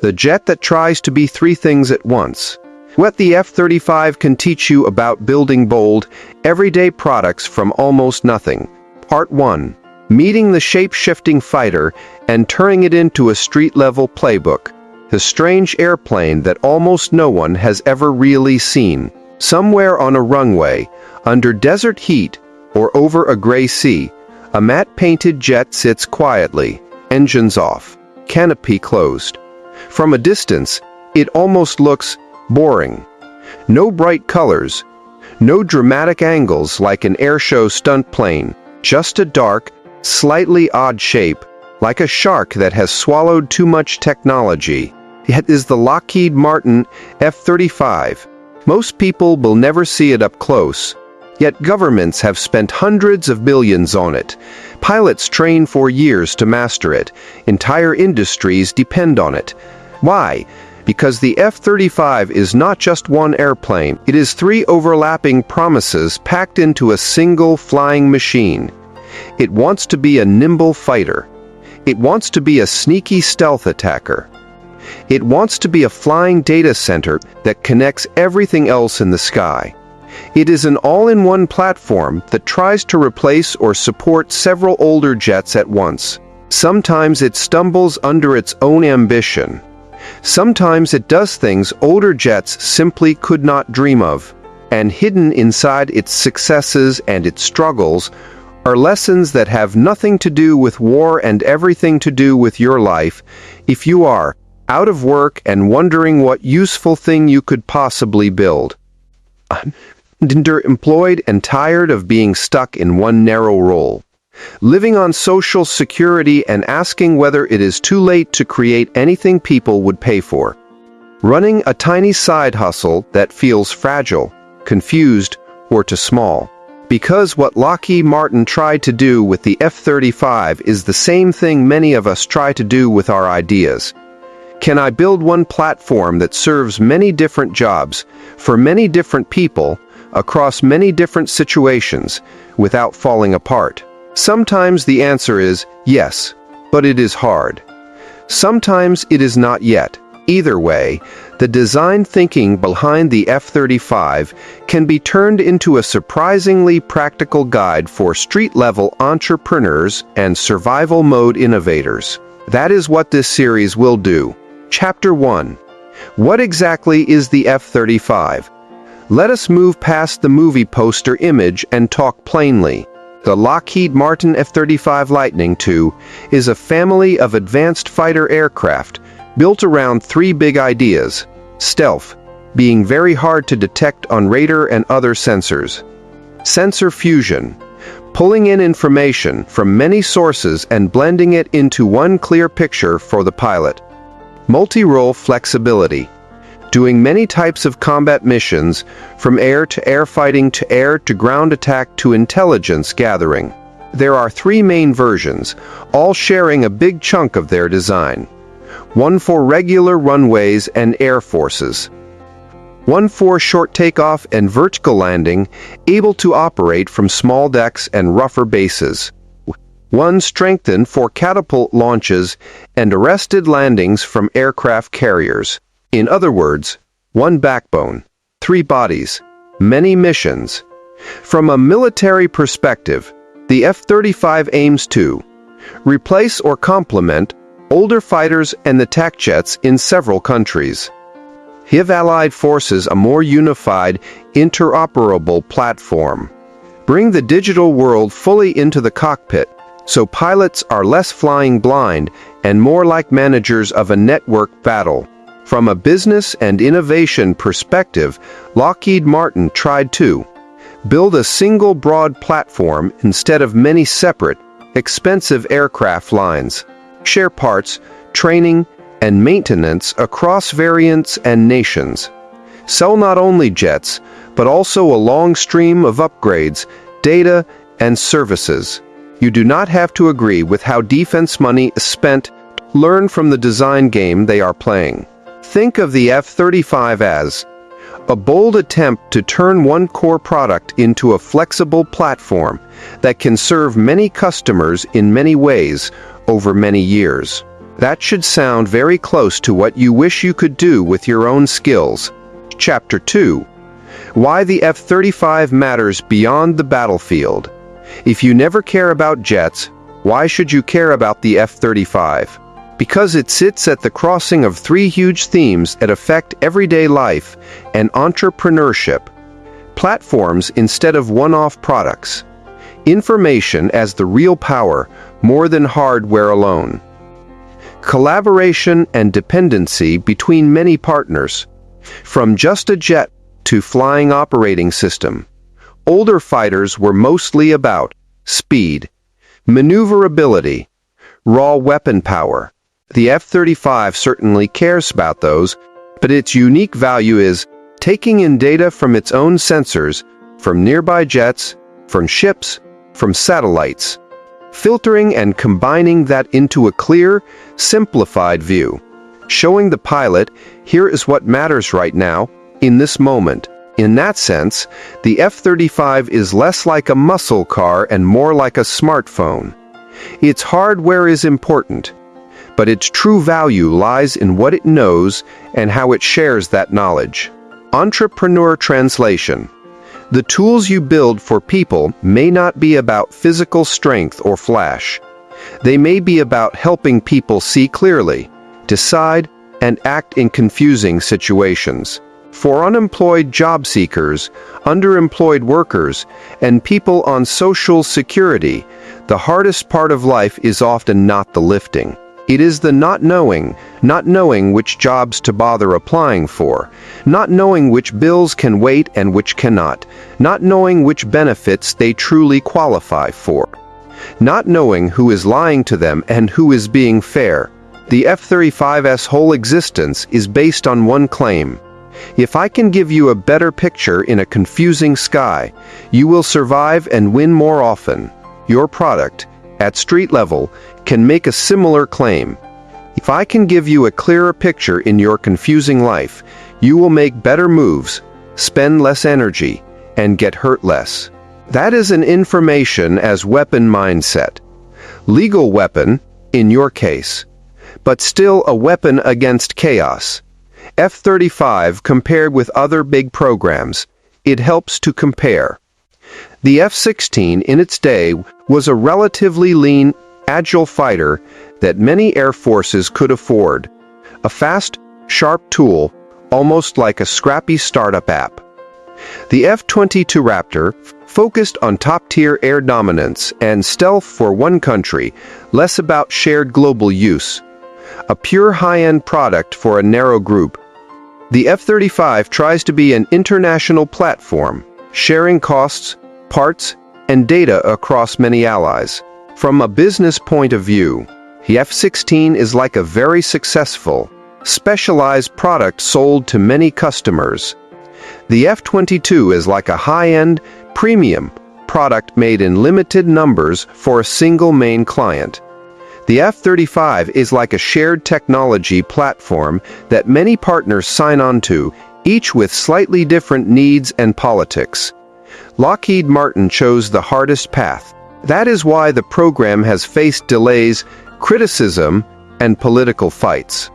the jet that tries to be three things at once. What the F-35 can teach you about building bold, everyday products from almost nothing. Part 1. Meeting the shape-shifting fighter and turning it into a street-level playbook. The strange airplane that almost no one has ever really seen. Somewhere on a runway, under desert heat, or over a gray sea, a matte-painted jet sits quietly, engines off, canopy closed. From a distance, it almost looks boring. No bright colors, no dramatic angles like an airshow stunt plane, just a dark, slightly odd shape, like a shark that has swallowed too much technology. It is the Lockheed Martin F-35. Most people will never see it up close, yet governments have spent hundreds of billions on it. Pilots train for years to master it. Entire industries depend on it. Why? Because the F-35 is not just one airplane, it is three overlapping promises packed into a single flying machine. It wants to be a nimble fighter. It wants to be a sneaky stealth attacker. It wants to be a flying data center that connects everything else in the sky. It is an all-in-one platform that tries to replace or support several older jets at once. Sometimes it stumbles under its own ambition. Sometimes it does things older jets simply could not dream of. And hidden inside its successes and its struggles are lessons that have nothing to do with war and everything to do with your life. If you are out of work and wondering what useful thing you could possibly build. Underemployed and tired of being stuck in one narrow role. Living on Social Security and asking whether it is too late to create anything people would pay for. Running a tiny side hustle that feels fragile, confused, or too small. Because what Lockheed Martin tried to do with the F-35 is the same thing many of us try to do with our ideas. Can I build one platform that serves many different jobs, for many different people, across many different situations, without falling apart? Sometimes the answer is yes, but it is hard. Sometimes it is not yet. Either way, the design thinking behind the F-35 can be turned into a surprisingly practical guide for street-level entrepreneurs and survival mode innovators. That is what this series will do. Chapter 1. What exactly is the F-35? Let us move past the movie poster image and talk plainly. The Lockheed Martin F-35 Lightning II is a family of advanced fighter aircraft built around three big ideas. Stealth, being very hard to detect on radar and other sensors. Sensor fusion, pulling in information from many sources and blending it into one clear picture for the pilot. Multi-role flexibility, doing many types of combat missions, from air to air fighting to air to ground attack to intelligence gathering. There are three main versions, all sharing a big chunk of their design. One for regular runways and air forces. One for short takeoff and vertical landing, able to operate from small decks and rougher bases. One strengthened for catapult launches and arrested landings from aircraft carriers. In other words, one backbone, three bodies, many missions. From a military perspective, the F-35 aims to replace or complement older fighters and attack jets in several countries. Give Allied forces a more unified, interoperable platform. Bring the digital world fully into the cockpit, so pilots are less flying blind and more like managers of a network battle. From a business and innovation perspective, Lockheed Martin tried to build a single broad platform instead of many separate, expensive aircraft lines. Share parts, training, and maintenance across variants and nations. Sell not only jets, but also a long stream of upgrades, data, and services. You do not have to agree with how defense money is spent. Learn from the design game they are playing. Think of the F-35 as a bold attempt to turn one core product into a flexible platform that can serve many customers in many ways over many years. That should sound very close to what you wish you could do with your own skills. Chapter 2. Why the F-35 matters beyond the battlefield. If you never care about jets, why should you care about the F-35? Because it sits at the crossing of three huge themes that affect everyday life and entrepreneurship. Platforms instead of one-off products. Information as the real power, more than hardware alone. Collaboration and dependency between many partners. From just a jet to flying operating system. Older fighters were mostly about speed, maneuverability, raw weapon power. The F-35 certainly cares about those, but its unique value is taking in data from its own sensors, from nearby jets, from ships, from satellites, filtering and combining that into a clear, simplified view, showing the pilot, here is what matters right now, in this moment. In that sense, the F-35 is less like a muscle car and more like a smartphone. Its hardware is important, but its true value lies in what it knows and how it shares that knowledge. Entrepreneur translation. The tools you build for people may not be about physical strength or flash. They may be about helping people see clearly, decide, and act in confusing situations. For unemployed job seekers, underemployed workers, and people on Social Security, the hardest part of life is often not the lifting. It is the not knowing which jobs to bother applying for, not knowing which bills can wait and which cannot, not knowing which benefits they truly qualify for, not knowing who is lying to them and who is being fair. The F-35's whole existence is based on one claim. If I can give you a better picture in a confusing sky, you will survive and win more often. Your product, at street level, can make a similar claim. If I can give you a clearer picture in your confusing life, you will make better moves, spend less energy, and get hurt less. That is an information as weapon mindset. Legal weapon, in your case, but still a weapon against chaos. F-35 compared with other big programs, it helps to compare. The F-16 in its day was a relatively lean, agile fighter that many air forces could afford. A fast, sharp tool, almost like a scrappy startup app. The F-22 Raptor focused on top-tier air dominance and stealth for one country, less about shared global use. A pure high-end product for a narrow group. The F-35 tries to be an international platform, sharing costs, parts, and data across many allies. From a business point of view, the F-16 is like a very successful, specialized product sold to many customers. The F-22 is like a high-end, premium product made in limited numbers for a single main client. The F-35 is like a shared technology platform that many partners sign on to, each with slightly different needs and politics. Lockheed Martin chose the hardest path. That is why the program has faced delays, criticism, and political fights.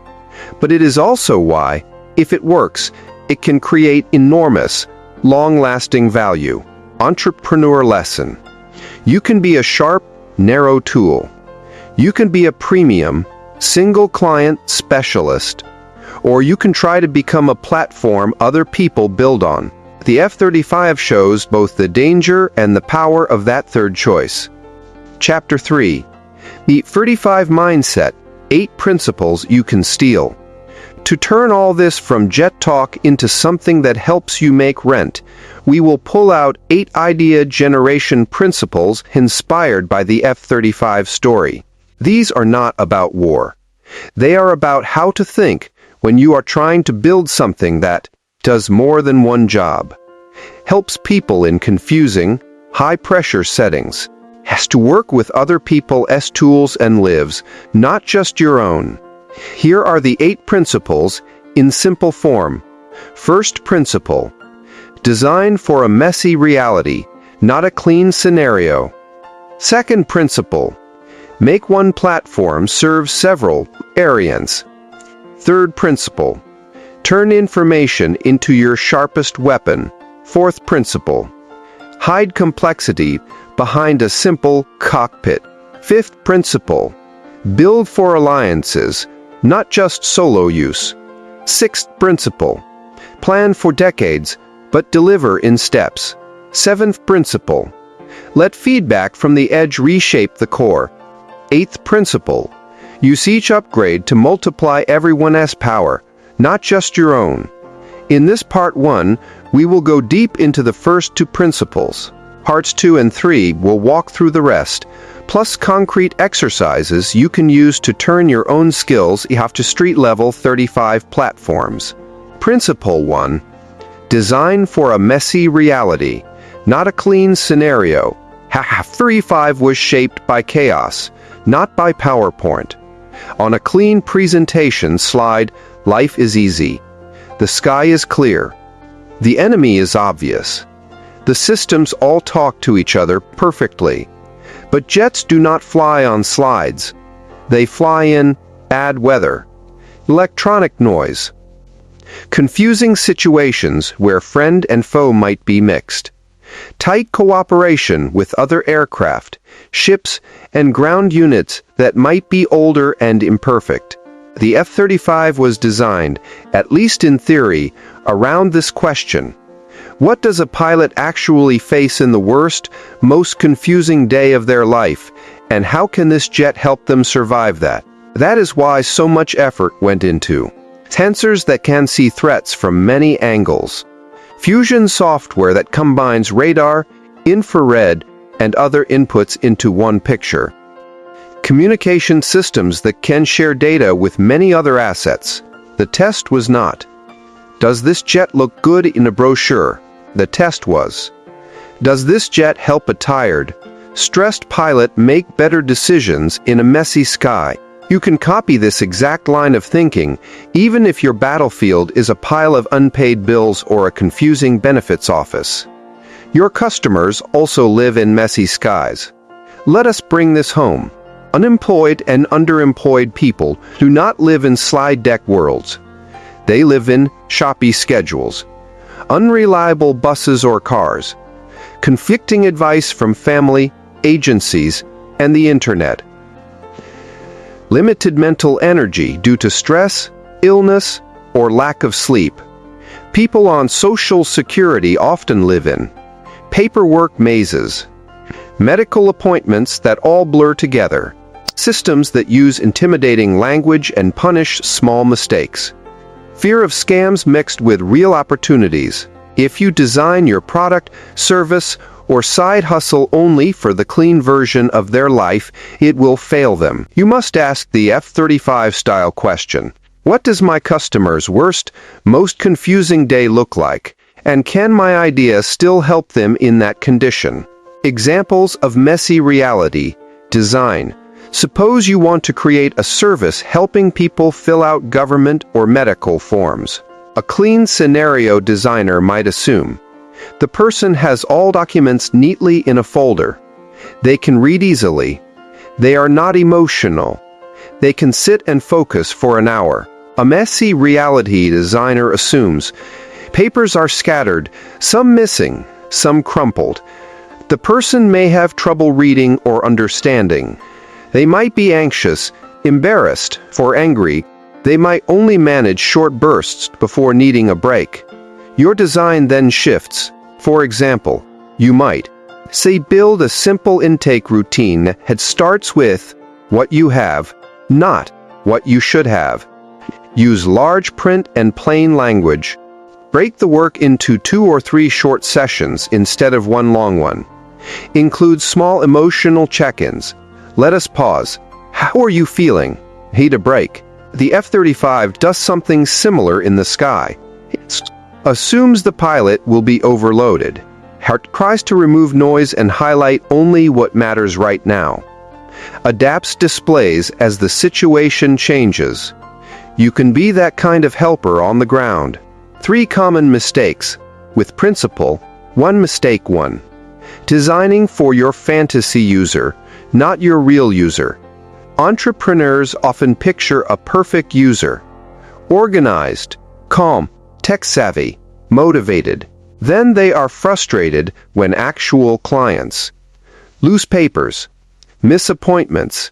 But it is also why, if it works, it can create enormous, long-lasting value. Entrepreneur lesson. You can be a sharp, narrow tool. You can be a premium, single-client specialist. Or you can try to become a platform other people build on. The F-35 shows both the danger and the power of that third choice. Chapter 3. The F-35 Mindset, 8 Principles You Can Steal. To turn all this from jet talk into something that helps you make rent, we will pull out 8 idea generation principles inspired by the F-35 story. These are not about war. They are about how to think when you are trying to build something that does more than one job, helps people in confusing, high-pressure settings, has to work with other people's tools and lives, not just your own. Here are the 8 principles in simple form. First principle: design for a messy reality, not a clean scenario. Second principle: Make one platform serve several variants. Third principle. Turn information into your sharpest weapon. Fourth principle. Hide complexity behind a simple cockpit. Fifth principle. Build for alliances, not just solo use. Sixth principle. Plan for decades, but deliver in steps. Seventh principle. Let feedback from the edge reshape the core. Eighth principle. Use each upgrade to multiply everyone's power, not just your own. In this part 1, we will go deep into the first 2 principles. Parts 2 and 3 will walk through the rest, plus concrete exercises you can use to turn your own skills to street level 35 platforms. Principle 1. Design for a messy reality, not a clean scenario. 35 was shaped by chaos, not by PowerPoint. On a clean presentation slide, life is easy. The sky is clear. The enemy is obvious. The systems all talk to each other perfectly. But jets do not fly on slides. They fly in bad weather, electronic noise, confusing situations where friend and foe might be mixed, tight cooperation with other aircraft, ships, and ground units that might be older and imperfect. The F-35 was designed, at least in theory, around this question. What does a pilot actually face in the worst, most confusing day of their life, and how can this jet help them survive that? That is why so much effort went into sensors that can see threats from many angles, fusion software that combines radar, infrared, and other inputs into one picture, communication systems that can share data with many other assets. The test was not, does this jet look good in a brochure? The test was, does this jet help a tired, stressed pilot make better decisions in a messy sky? You can copy this exact line of thinking, even if your battlefield is a pile of unpaid bills or a confusing benefits office. Your customers also live in messy skies. Let us bring this home. Unemployed and underemployed people do not live in slide deck worlds. They live in choppy schedules, unreliable buses or cars, conflicting advice from family, agencies, and the internet. Limited mental energy due to stress, illness, or lack of sleep. People on Social Security often live in paperwork mazes, medical appointments that all blur together, systems that use intimidating language and punish small mistakes. Fear of scams mixed with real opportunities. If you design your product, service, or side hustle only for the clean version of their life, it will fail them. You must ask the F-35 style question. What does my customer's worst, most confusing day look like? And can my idea still help them in that condition? Examples of messy reality. Design. Suppose you want to create a service helping people fill out government or medical forms. A clean scenario designer might assume the person has all documents neatly in a folder. They can read easily. They are not emotional. They can sit and focus for an hour. A messy reality designer assumes papers are scattered, some missing, some crumpled. The person may have trouble reading or understanding. They might be anxious, embarrassed, or angry. They might only manage short bursts before needing a break. Your design then shifts. For example, you might say build a simple intake routine that starts with what you have, not what you should have. Use large print and plain language. Break the work into 2 or 3 short sessions instead of one long one. Include small emotional check-ins. Let us pause. How are you feeling? Need a break. The F-35 does something similar in the sky. It assumes the pilot will be overloaded. It tries to remove noise and highlight only what matters right now. Adapts displays as the situation changes. You can be that kind of helper on the ground. 3 common mistakes. With principle. 1 mistake 1. Designing for your fantasy user, not your real user. Entrepreneurs often picture a perfect user. Organized, calm, tech-savvy, motivated. Then they are frustrated when actual clients lose papers, miss appointments,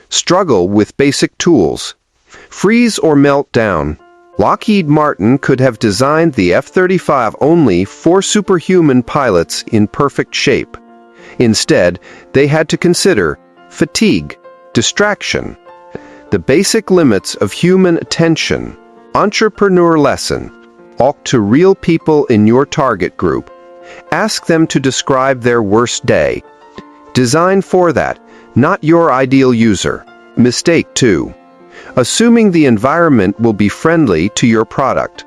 struggle with basic tools, freeze or melt down. Lockheed Martin could have designed the F-35 only for superhuman pilots in perfect shape. Instead, they had to consider fatigue, distraction, the basic limits of human attention. Entrepreneur lesson. Talk to real people in your target group. Ask them to describe their worst day. Design for that, not your ideal user. Mistake 2. Assuming the environment will be friendly to your product.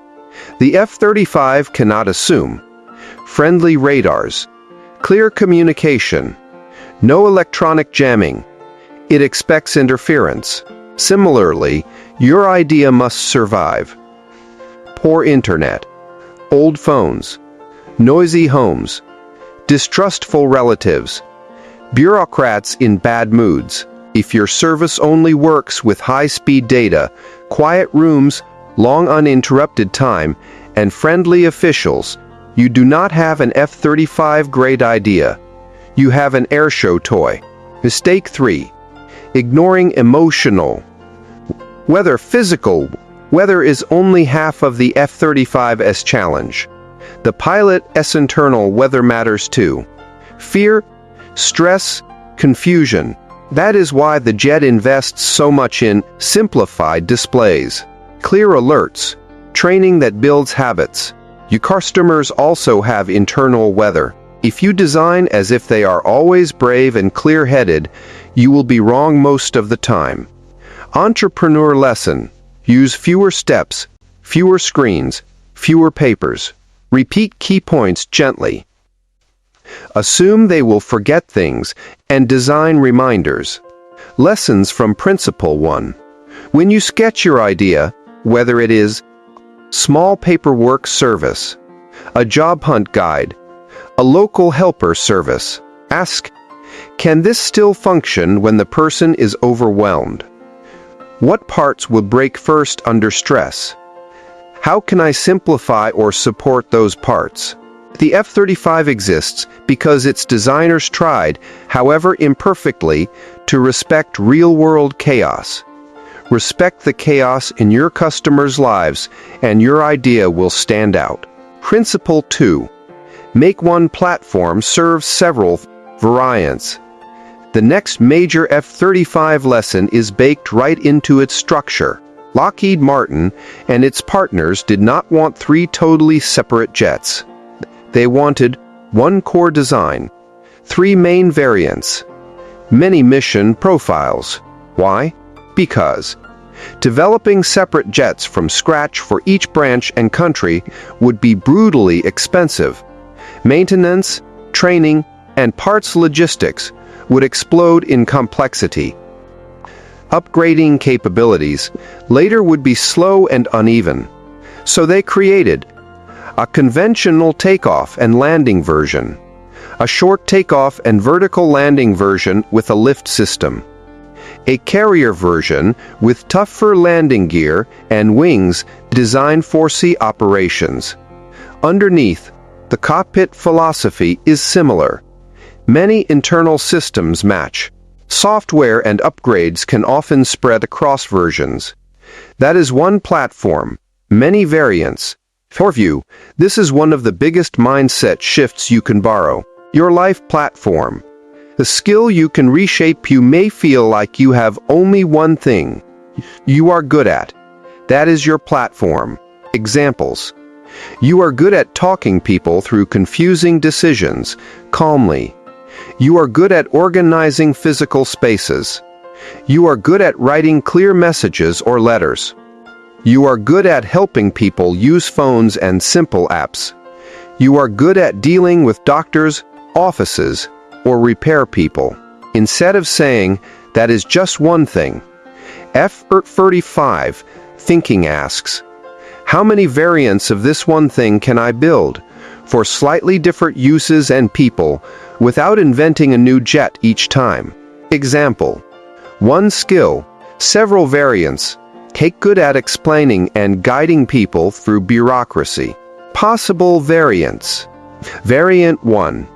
The F-35 cannot assume. Friendly radars. Clear communication. No electronic jamming. It expects interference. Similarly, your idea must survive. Poor internet, old phones, noisy homes, distrustful relatives, bureaucrats in bad moods. If your service only works with high-speed data, quiet rooms, long uninterrupted time, and friendly officials, you do not have an F-35 great idea. You have an airshow toy. Mistake 3. Ignoring emotional. Whether physical weather is only half of the F-35's challenge. The pilot's internal weather matters too. Fear, stress, confusion. That is why the jet invests so much in simplified displays, clear alerts, training that builds habits. Your customers also have internal weather. If you design as if they are always brave and clear-headed, you will be wrong most of the time. Entrepreneur lesson. Use fewer steps, fewer screens, fewer papers. Repeat key points gently. Assume they will forget things and design reminders. Lessons from Principle 1. When you sketch your idea, whether it is small paperwork service, a job hunt guide, a local helper service, ask, can this still function when the person is overwhelmed? What parts will break first under stress? How can I simplify or support those parts? The F-35 exists because its designers tried, however imperfectly, to respect real-world chaos. Respect the chaos in your customers' lives, and your idea will stand out. Principle 2. Make one platform serve several variants. The next major F-35 lesson is baked right into its structure. Lockheed Martin and its partners did not want 3 totally separate jets. They wanted one core design, 3 main variants, many mission profiles. Why? Because developing separate jets from scratch for each branch and country would be brutally expensive. Maintenance, training, and parts logistics would explode in complexity. Upgrading capabilities later would be slow and uneven. So they created a conventional takeoff and landing version, a short takeoff and vertical landing version with a lift system, a carrier version with tougher landing gear and wings designed for sea operations. Underneath, the cockpit philosophy is similar. Many internal systems match. Software and upgrades can often spread across versions. That is one platform, many variants. For you, this is one of the biggest mindset shifts you can borrow. Your life platform. The skill you can reshape. You may feel like you have only one thing you are good at. That is your platform. Examples. You are good at talking people through confusing decisions, calmly. You are good at organizing physical spaces. You are good at writing clear messages or letters. You are good at helping people use phones and simple apps. You are good at dealing with doctors, offices, or repair people. Instead of saying, that is just one thing, F-35 thinking asks, how many variants of this one thing can I build for slightly different uses and people without inventing a new jet each time? Example, One skill, several variants. Take good at explaining and guiding people through bureaucracy. Possible variants. Variant 1.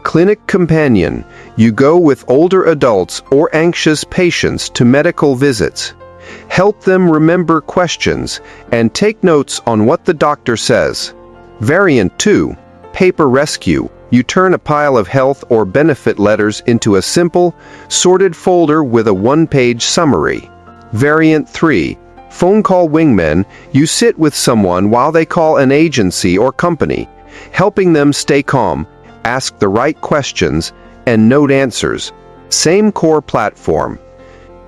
Clinic companion. You go with older adults or anxious patients to medical visits. Help them remember questions and take notes on what the doctor says. Variant 2. Paper rescue. You turn a pile of health or benefit letters into a simple, sorted folder with a one-page summary. Variant 3. Phone call wingman. You sit with someone while they call an agency or company, helping them stay calm, ask the right questions, and note answers. Same core platform.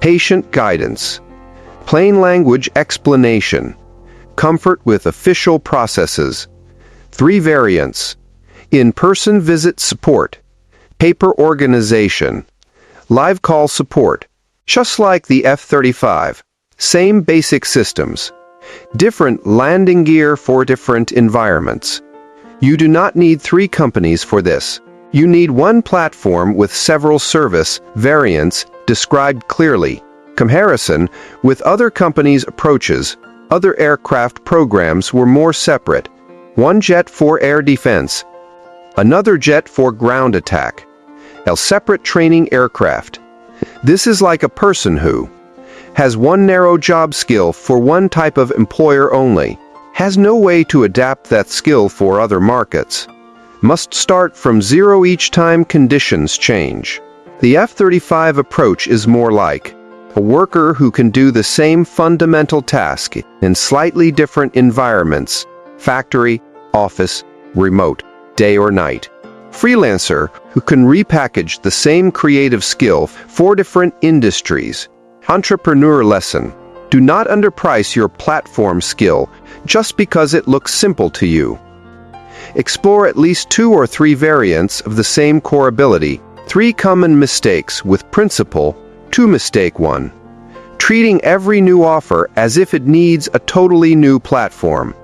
Patient guidance. Plain language explanation. Comfort with official processes. 3 variants. In-person visit support. Paper organization. Live call support. Just like the F-35. Same basic systems. Different landing gear for different environments. You do not need 3 companies for this. You need one platform with several service variants described clearly. Comparison with other companies' approaches. Other aircraft programs were more separate. One jet for air defense. Another jet for ground attack. A separate training aircraft. This is like a person who has one narrow job skill for one type of employer only, has no way to adapt that skill for other markets, must start from zero each time conditions change. The F-35 approach is more like a worker who can do the same fundamental task in slightly different environments: factory, office, remote, day or night. Freelancer who can repackage the same creative skill for different industries. Entrepreneur lesson. Do not underprice your platform skill just because it looks simple to you. Explore at least 2 or 3 variants of the same core ability. 3 common mistakes with principle. 2 Mistake 1. Treating every new offer as if it needs a totally new platform.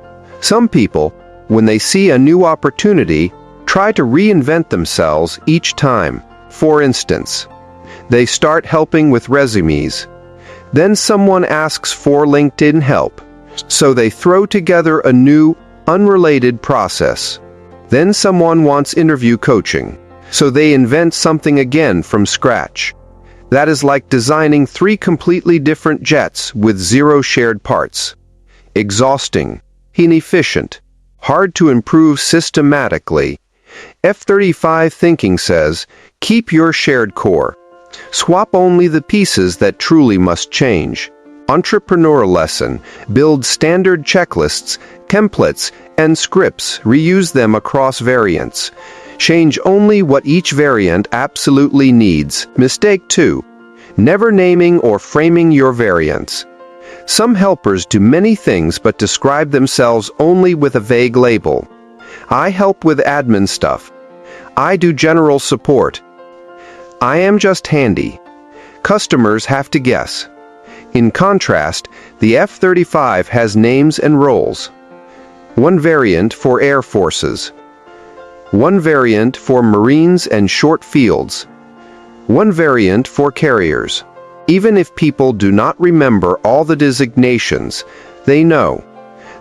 Some people, when they see a new opportunity, try to reinvent themselves each time. For instance, they start helping with resumes. Then someone asks for LinkedIn help, so they throw together a new, unrelated process. Then someone wants interview coaching, so they invent something again from scratch. That is like designing 3 completely different jets with 0 shared parts. Exhausting, inefficient, hard to improve systematically. F-35 thinking says, keep your shared core. Swap only the pieces that truly must change. Entrepreneur lesson. Build standard checklists, templates, and scripts. Reuse them across variants. Change only what each variant absolutely needs. Mistake 2. Never naming or framing your variants. Some helpers do many things but describe themselves only with a vague label. I help with admin stuff. I do general support. I am just handy. Customers have to guess. In contrast, the F-35 has names and roles. One variant for air forces. One variant for Marines and short fields. One variant for carriers. Even if people do not remember all the designations, they know.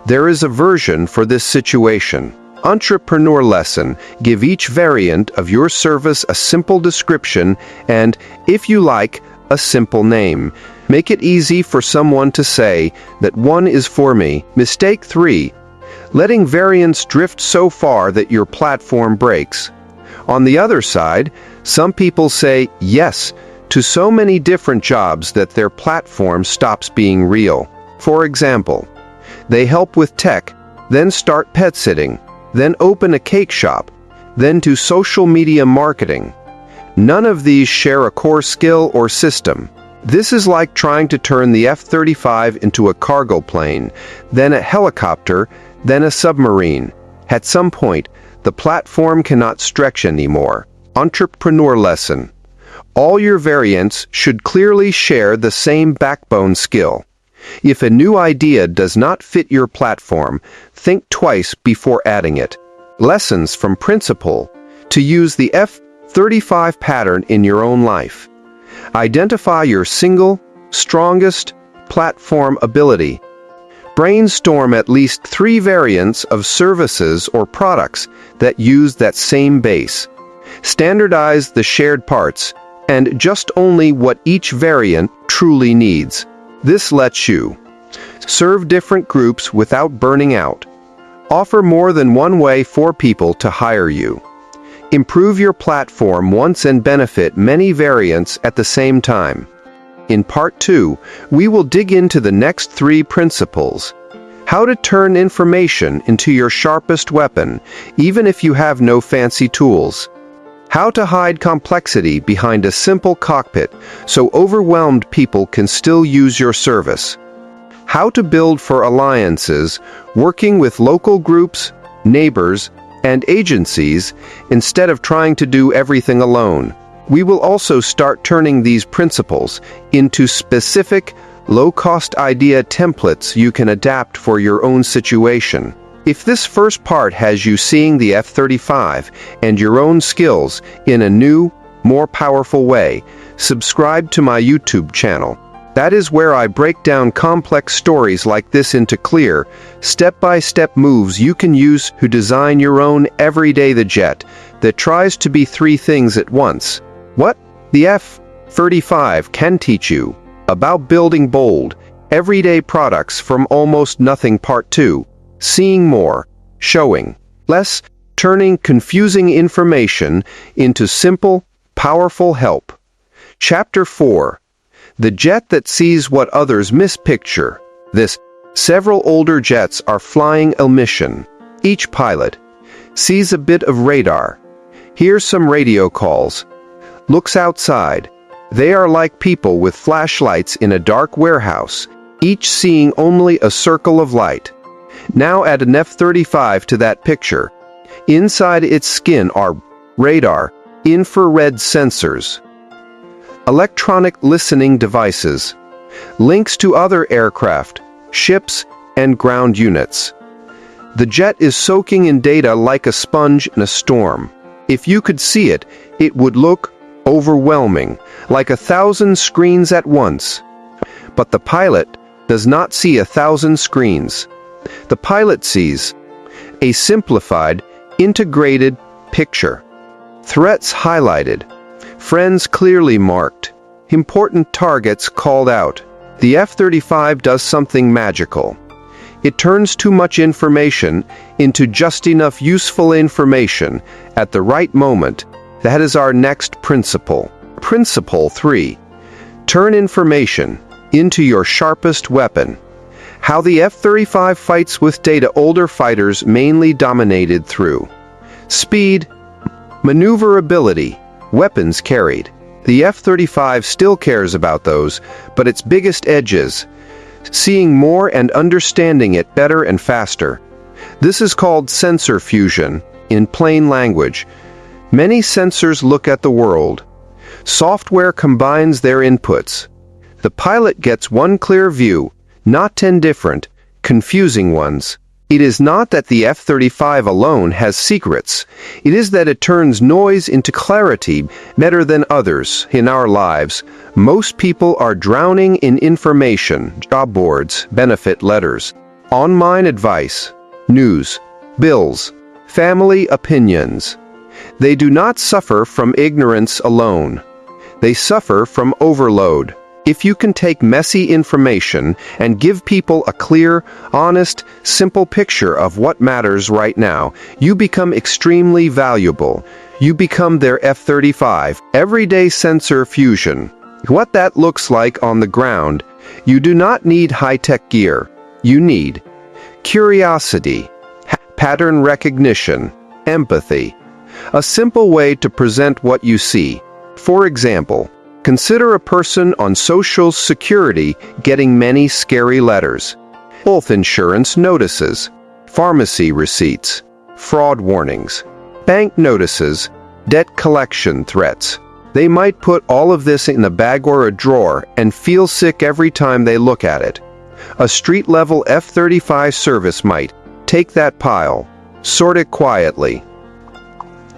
There is a version for this situation. Entrepreneur lesson. Give each variant of your service a simple description and, if you like, a simple name. Make it easy for someone to say that one is for me. Mistake 3. Letting variants drift so far that your platform breaks. On the other side, some people say yes to so many different jobs that their platform stops being real. For example, they help with tech, then start pet sitting, then open a cake shop, then do social media marketing. None of these share a core skill or system. This is like trying to turn the F-35 into a cargo plane, then a helicopter, then a submarine. At some point, the platform cannot stretch anymore. Entrepreneur lesson. All your variants should clearly share the same backbone skill. If a new idea does not fit your platform, think twice before adding it. Lessons from principle. To use the F-35 pattern in your own life. Identify your single, strongest platform ability. Brainstorm at least 3 variants of services or products that use that same base. Standardize the shared parts and just only what each variant truly needs. This lets you serve different groups without burning out. Offer more than one way for people to hire you. Improve your platform once and benefit many variants at the same time. In Part 2, we will dig into the next 3 principles. How to turn information into your sharpest weapon, even if you have no fancy tools. How to hide complexity behind a simple cockpit so overwhelmed people can still use your service. How to build for alliances, working with local groups, neighbors, and agencies instead of trying to do everything alone. We will also start turning these principles into specific, low-cost idea templates you can adapt for your own situation. If this first part has you seeing the F-35 and your own skills in a new, more powerful way, subscribe to my YouTube channel. That is where I break down complex stories like this into clear, step-by-step moves you can use to design your own everyday jet that tries to be 3 things at once. What the F-35 can teach you about building bold, everyday products from almost nothing. Part 2. Seeing more, showing less, turning confusing information into simple, powerful help. Chapter 4. The jet that sees what others miss. Picture this. Several older jets are flying a mission. Each pilot sees a bit of radar, hears some radio calls, looks outside. They are like people with flashlights in a dark warehouse, each seeing only a circle of light. Now add an F-35 to that picture. Inside its skin are radar, infrared sensors, electronic listening devices, links to other aircraft, ships, and ground units. The jet is soaking in data like a sponge in a storm. If you could see it, it would look overwhelming, like 1,000 screens at once. But the pilot does not see 1,000 screens. The pilot sees a simplified, integrated picture. Threats highlighted, friends clearly marked, important targets called out. The F-35 does something magical. It turns too much information into just enough useful information at the right moment. That is our next principle. Principle 3. Turn information into your sharpest weapon. How the F-35 fights with data older fighters mainly dominated through speed, maneuverability, weapons carried. The F-35 still cares about those, but its biggest edge is seeing more and understanding it better and faster. This is called sensor fusion, in plain language. Many sensors look at the world. Software combines their inputs. The pilot gets one clear view, not 10 different, confusing ones. It is not that the F-35 alone has secrets. It is that it turns noise into clarity better than others. In our lives, most people are drowning in information, job boards, benefit letters, online advice, news, bills, family opinions. They do not suffer from ignorance alone. They suffer from overload. If you can take messy information and give people a clear, honest, simple picture of what matters right now, you become extremely valuable. You become their F-35, everyday sensor fusion. What that looks like on the ground, you do not need high-tech gear. You need curiosity, pattern recognition, empathy. A simple way to present what you see. For example, consider a person on Social Security getting many scary letters, health insurance notices, pharmacy receipts, fraud warnings, bank notices, debt collection threats. They might put all of this in a bag or a drawer and feel sick every time they look at it. A street-level F-35 service might take that pile, sort it quietly,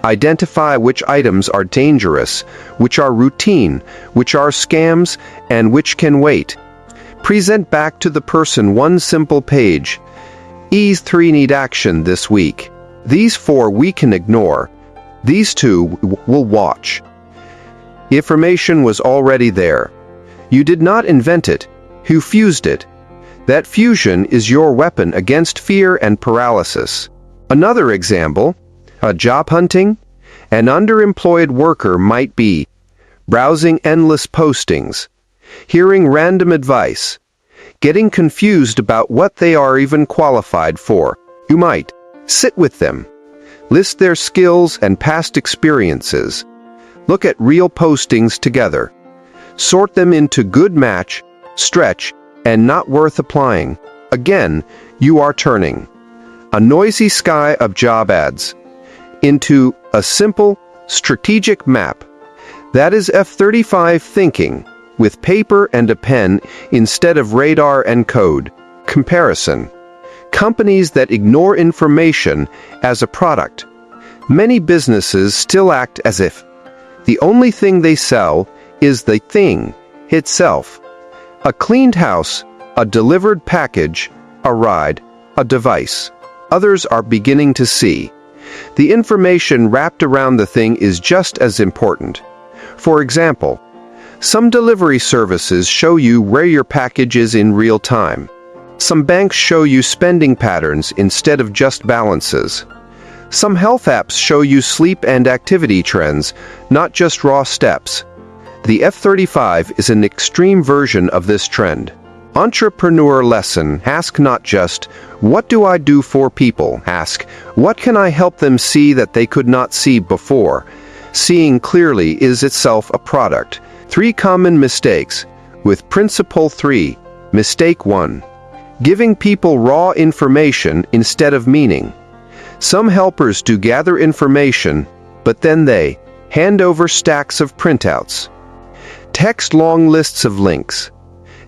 Identify which items are dangerous, which are routine, which are scams, and which can wait. Present back to the person one simple page. These 3 need action this week. These 4 we can ignore. These 2 will watch. The information was already there. You did not invent it. You fused it. That fusion is your weapon against fear and paralysis. Another example, job hunting. An underemployed worker might be browsing endless postings, hearing random advice, getting confused about what they are even qualified for. You might sit with them, list their skills and past experiences, look at real postings together, sort them into good match, stretch, and not worth applying. Again, you are turning a noisy sky of job ads into a simple, strategic map. That is F-35 thinking, with paper and a pen instead of radar and code. Comparison. Companies that ignore information as a product. Many businesses still act as if the only thing they sell is the thing itself. A cleaned house, a delivered package, a ride, a device. Others are beginning to see the information wrapped around the thing is just as important. For example, some delivery services show you where your package is in real time. Some banks show you spending patterns instead of just balances. Some health apps show you sleep and activity trends, not just raw steps. The F-35 is an extreme version of this trend. Entrepreneur lesson: ask not just, what do I do for people? Ask, what can I help them see that they could not see before? Seeing clearly is itself a product. 3 common mistakes. With Principle 3. Mistake 1. Giving people raw information instead of meaning. Some helpers do gather information, but then they hand over stacks of printouts. Text long lists of links.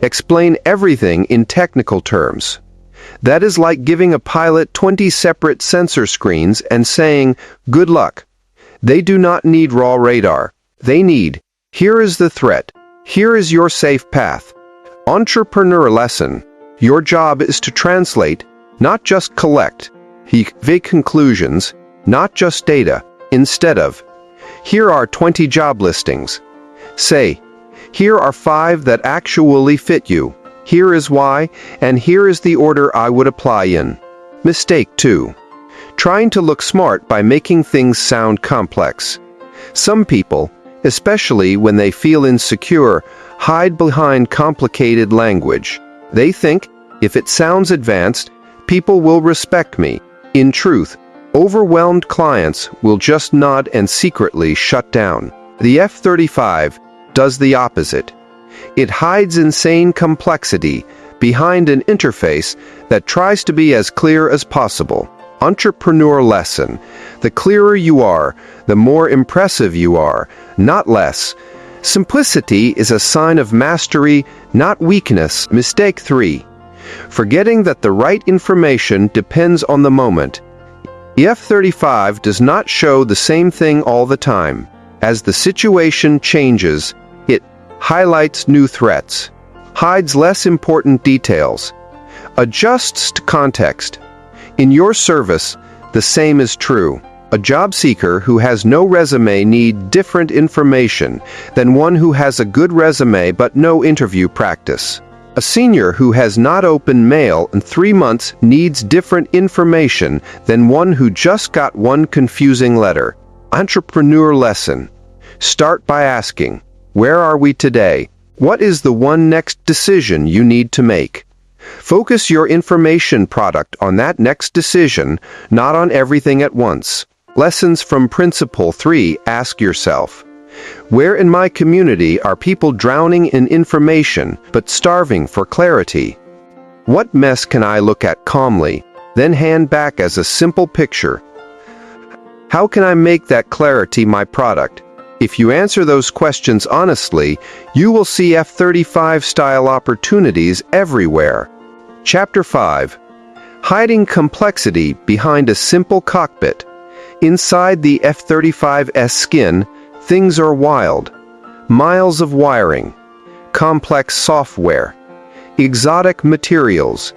Explain everything in technical terms. That is like giving a pilot 20 separate sensor screens and saying, good luck. They do not need raw radar. They need, here is the threat. Here is your safe path. Entrepreneur lesson. Your job is to translate, not just collect. Vague conclusions, not just data. Instead of, here are 20 job listings. Say, here are 5 that actually fit you. Here is why, and here is the order I would apply in. Mistake 2. Trying to look smart by making things sound complex. Some people, especially when they feel insecure, hide behind complicated language. They think, if it sounds advanced, people will respect me. In truth, overwhelmed clients will just nod and secretly shut down. The F-35 does the opposite. It hides insane complexity behind an interface that tries to be as clear as possible. Entrepreneur lesson. The clearer you are, the more impressive you are, not less. Simplicity is a sign of mastery, not weakness. Mistake 3. Forgetting that the right information depends on the moment. The F-35 does not show the same thing all the time. As the situation changes, it highlights new threats, hides less important details, adjusts to context. In your service, the same is true. A job seeker who has no resume needs different information than one who has a good resume but no interview practice. A senior who has not opened mail in 3 months needs different information than one who just got one confusing letter. Entrepreneur lesson. Start by asking, where are we today? What is the one next decision you need to make? Focus your information product on that next decision, not on everything at once. Lessons from Principle 3. Ask yourself, where in my community are people drowning in information but starving for clarity? What mess can I look at calmly, then hand back as a simple picture? How can I make that clarity my product? If you answer those questions honestly, you will see F-35 style opportunities everywhere. Chapter 5. Hiding complexity behind a simple cockpit. Inside the F-35's skin, things are wild. Miles of wiring, complex software, exotic materials,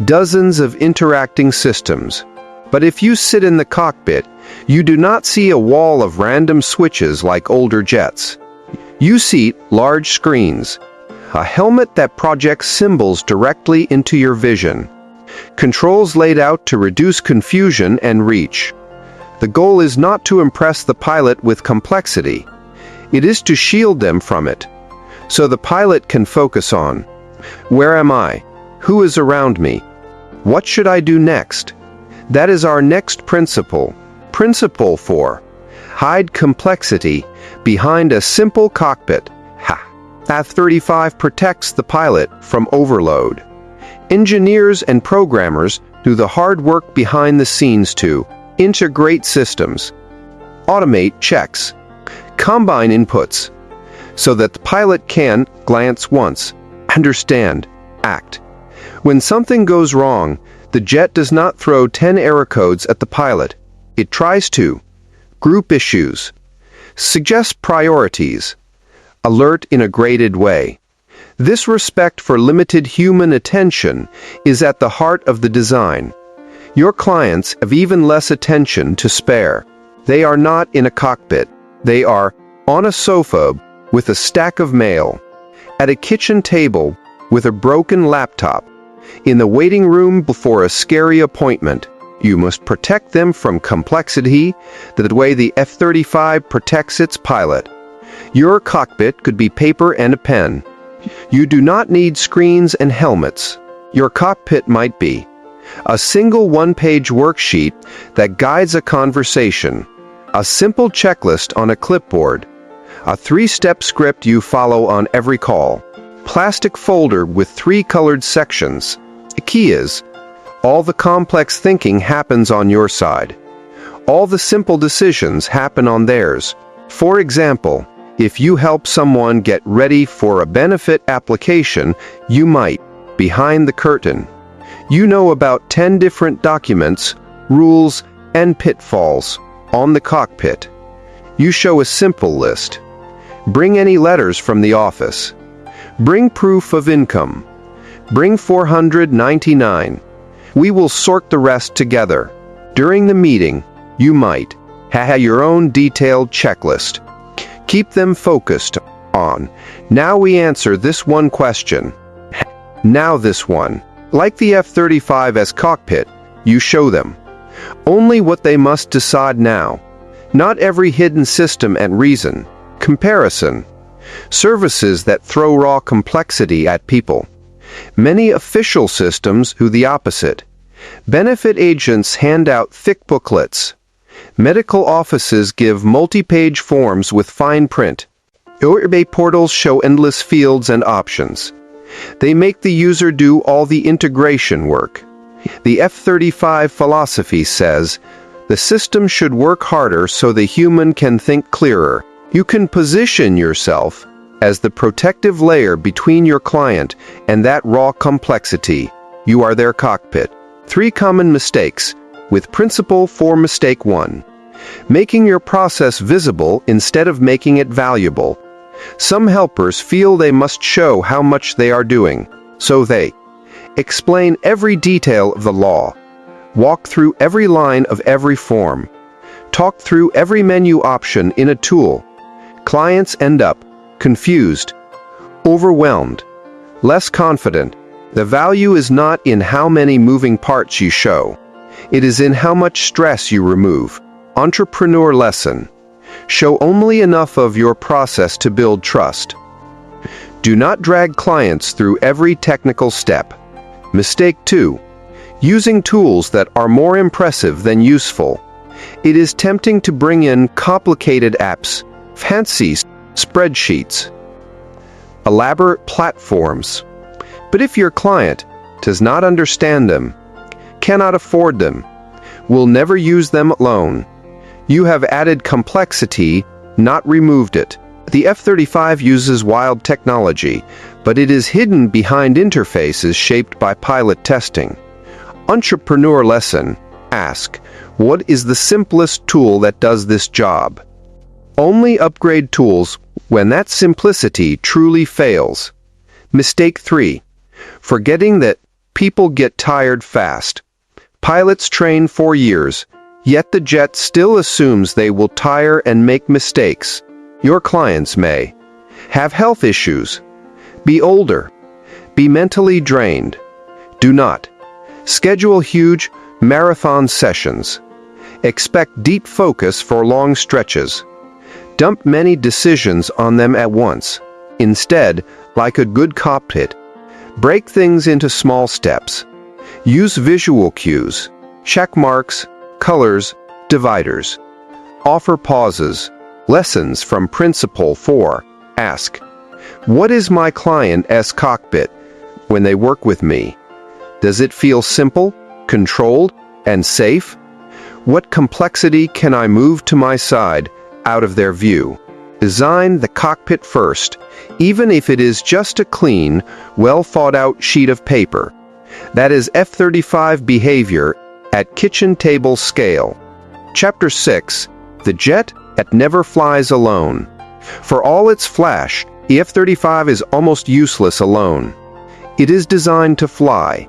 dozens of interacting systems. But if you sit in the cockpit, you do not see a wall of random switches like older jets. You see large screens, a helmet that projects symbols directly into your vision, controls laid out to reduce confusion and reach. The goal is not to impress the pilot with complexity. It is to shield them from it, so the pilot can focus on, where am I? Who is around me? What should I do next? That is our next principle. Principle 4. Hide complexity behind a simple cockpit. F-35 protects the pilot from overload. Engineers and programmers do the hard work behind the scenes to integrate systems, automate checks, combine inputs, so that the pilot can glance once, understand, act. When something goes wrong, the jet does not throw 10 error codes at the pilot. It tries to group issues, suggest priorities, alert in a graded way. This respect for limited human attention is at the heart of the design. Your clients have even less attention to spare. They are not in a cockpit. They are on a sofa with a stack of mail, at a kitchen table with a broken laptop, in the waiting room before a scary appointment. You must protect them from complexity the way the F-35 protects its pilot. Your cockpit could be paper and a pen. You do not need screens and helmets. Your cockpit might be a single one-page worksheet that guides a conversation, a simple checklist on a clipboard, a 3-step script you follow on every call, plastic folder with 3 colored sections. The key is, all the complex thinking happens on your side. All the simple decisions happen on theirs. For example, if you help someone get ready for a benefit application, you might, behind the curtain, you know about 10 different documents, rules, and pitfalls on the cockpit. You show a simple list. Bring any letters from the office. Bring proof of income. Bring 499. We will sort the rest together. During the meeting, you might have your own detailed checklist. Keep them focused on, now we answer this one question. Now this one. Like the F-35's cockpit, you show them only what they must decide now. Not every hidden system and reason. Comparison. Services that throw raw complexity at people. Many official systems do the opposite. Benefit agents hand out thick booklets. Medical offices give multi-page forms with fine print. eBay portals show endless fields and options. They make the user do all the integration work. The F-35 philosophy says, the system should work harder so the human can think clearer. You can position yourself as the protective layer between your client and that raw complexity. You are their cockpit. 3 common mistakes, with principle for mistake 1. Making your process visible instead of making it valuable. Some helpers feel they must show how much they are doing, so they explain every detail of the law, walk through every line of every form, talk through every menu option in a tool. Clients end up confused, overwhelmed, less confident. The value is not in how many moving parts you show. It is in how much stress you remove. Entrepreneur lesson. Show only enough of your process to build trust. Do not drag clients through every technical step. Mistake 2. Using tools that are more impressive than useful. It is tempting to bring in complicated apps, fancy spreadsheets, elaborate platforms. But if your client does not understand them, cannot afford them, will never use them alone, you have added complexity, not removed it. The F-35 uses wild technology, but it is hidden behind interfaces shaped by pilot testing. Entrepreneur lesson. Ask, what is the simplest tool that does this job? Only upgrade tools when that simplicity truly fails. Mistake 3. Forgetting that people get tired fast. Pilots train for years, yet the jet still assumes they will tire and make mistakes. Your clients may have health issues, be older, be mentally drained. Do not schedule huge marathon sessions. Expect deep focus for long stretches. Dump many decisions on them at once. Instead, like a good cockpit, break things into small steps. Use visual cues, check marks, colors, dividers. Offer pauses, lessons from Principle 4. Ask, what is my client's cockpit when they work with me? Does it feel simple, controlled, and safe? What complexity can I move to my side, out of their view? Design the cockpit first, even if it is just a clean, well-thought-out sheet of paper. That is F-35 behavior at kitchen table scale. Chapter 6. The jet that never flies alone. For all its flash, the F-35 is almost useless alone. It is designed to fly.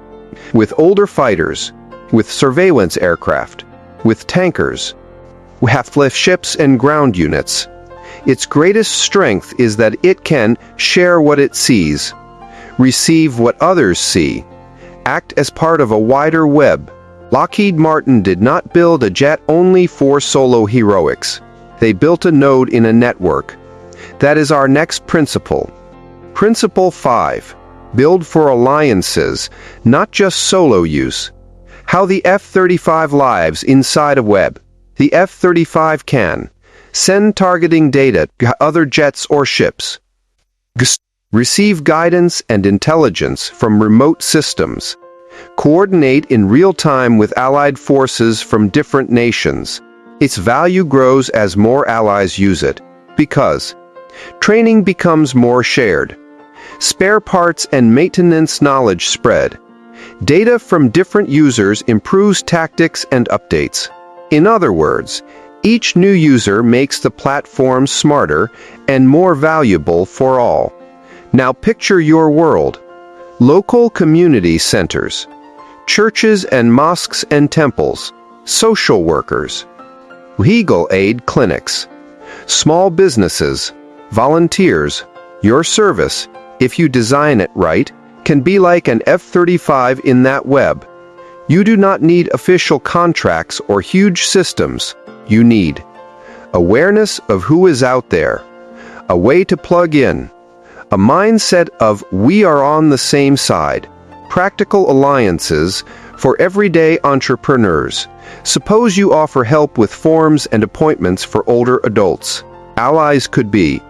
With older fighters, with surveillance aircraft, with tankers, with ships and ground units. Its greatest strength is that it can share what it sees, receive what others see, act as part of a wider web. Lockheed Martin did not build a jet only for solo heroics. They built a node in a network. That is our next principle. Principle 5. Build for alliances, not just solo use. How the F-35 lives inside a web. The F-35 can send targeting data to other jets or ships. Receive guidance and intelligence from remote systems. Coordinate in real time with allied forces from different nations. Its value grows as more allies use it, because training becomes more shared. Spare parts and maintenance knowledge spread. Data from different users improves tactics and updates. In other words, each new user makes the platform smarter and more valuable for all. Now picture your world. Local community centers, churches and mosques and temples, social workers, legal aid clinics, small businesses, volunteers. Your service, if you design it right, can be like an F-35 in that web. You do not need official contracts or huge systems. You need awareness of who is out there, a way to plug in, a mindset of we are on the same side, practical alliances for everyday entrepreneurs. Suppose you offer help with forms and appointments for older adults. Allies could be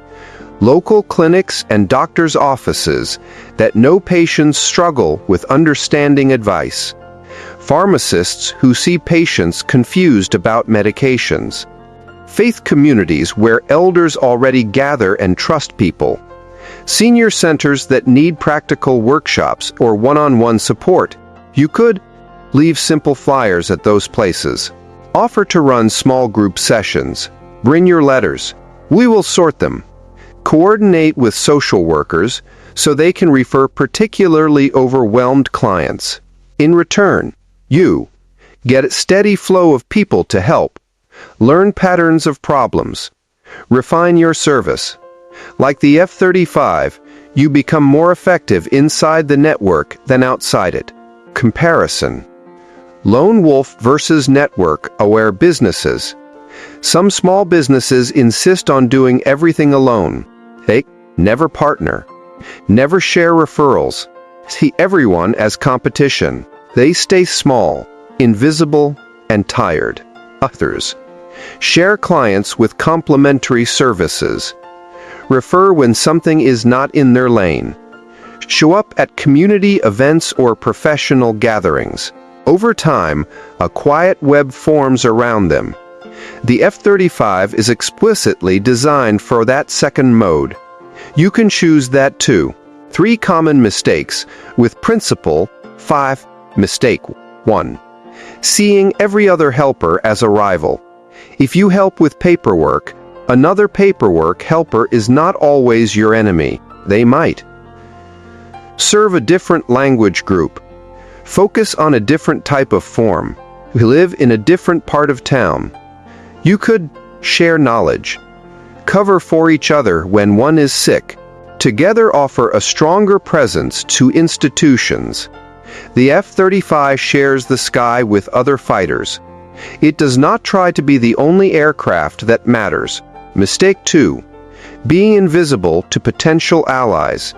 local clinics and doctors' offices that know patients struggle with understanding advice. Pharmacists who see patients confused about medications. Faith communities where elders already gather and trust people. Senior centers that need practical workshops or one-on-one support. You could leave simple flyers at those places. Offer to run small group sessions. Bring your letters. We will sort them. Coordinate with social workers so they can refer particularly overwhelmed clients. In return, you get a steady flow of people to help. Learn patterns of problems. Refine your service. Like the F-35, you become more effective inside the network than outside it. Comparison. Lone wolf versus network-aware businesses. Some small businesses insist on doing everything alone. They never partner, never share referrals, see everyone as competition. They stay small, invisible, and tired. Others share clients with complementary services. Refer when something is not in their lane. Show up at community events or professional gatherings. Over time, a quiet web forms around them. The F-35 is explicitly designed for that second mode. You can choose that too. 3 common mistakes with Principle 5. Mistake 1. seeing every other helper as a rival. If you help with paperwork, another paperwork helper is not always your enemy. They might serve a different language group, focus on a different type of form, live in a different part of town. You could share knowledge, cover for each other when one is sick, together offer a stronger presence to institutions. The F-35 shares the sky with other fighters. It does not try to be the only aircraft that matters. Mistake 2. Being invisible to potential allies.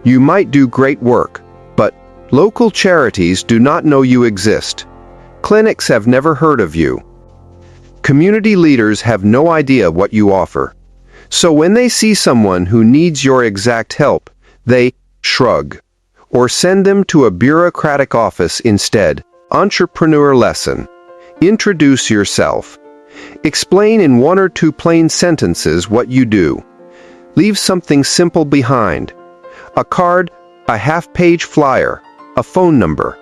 You might do great work, but local charities do not know you exist. Clinics have never heard of you. Community leaders have no idea what you offer. So when they see someone who needs your exact help, they shrug or send them to a bureaucratic office instead. Entrepreneur lesson. Introduce yourself. Explain in 1 or 2 plain sentences what you do. Leave something simple behind. A card, a half-page flyer, a phone number.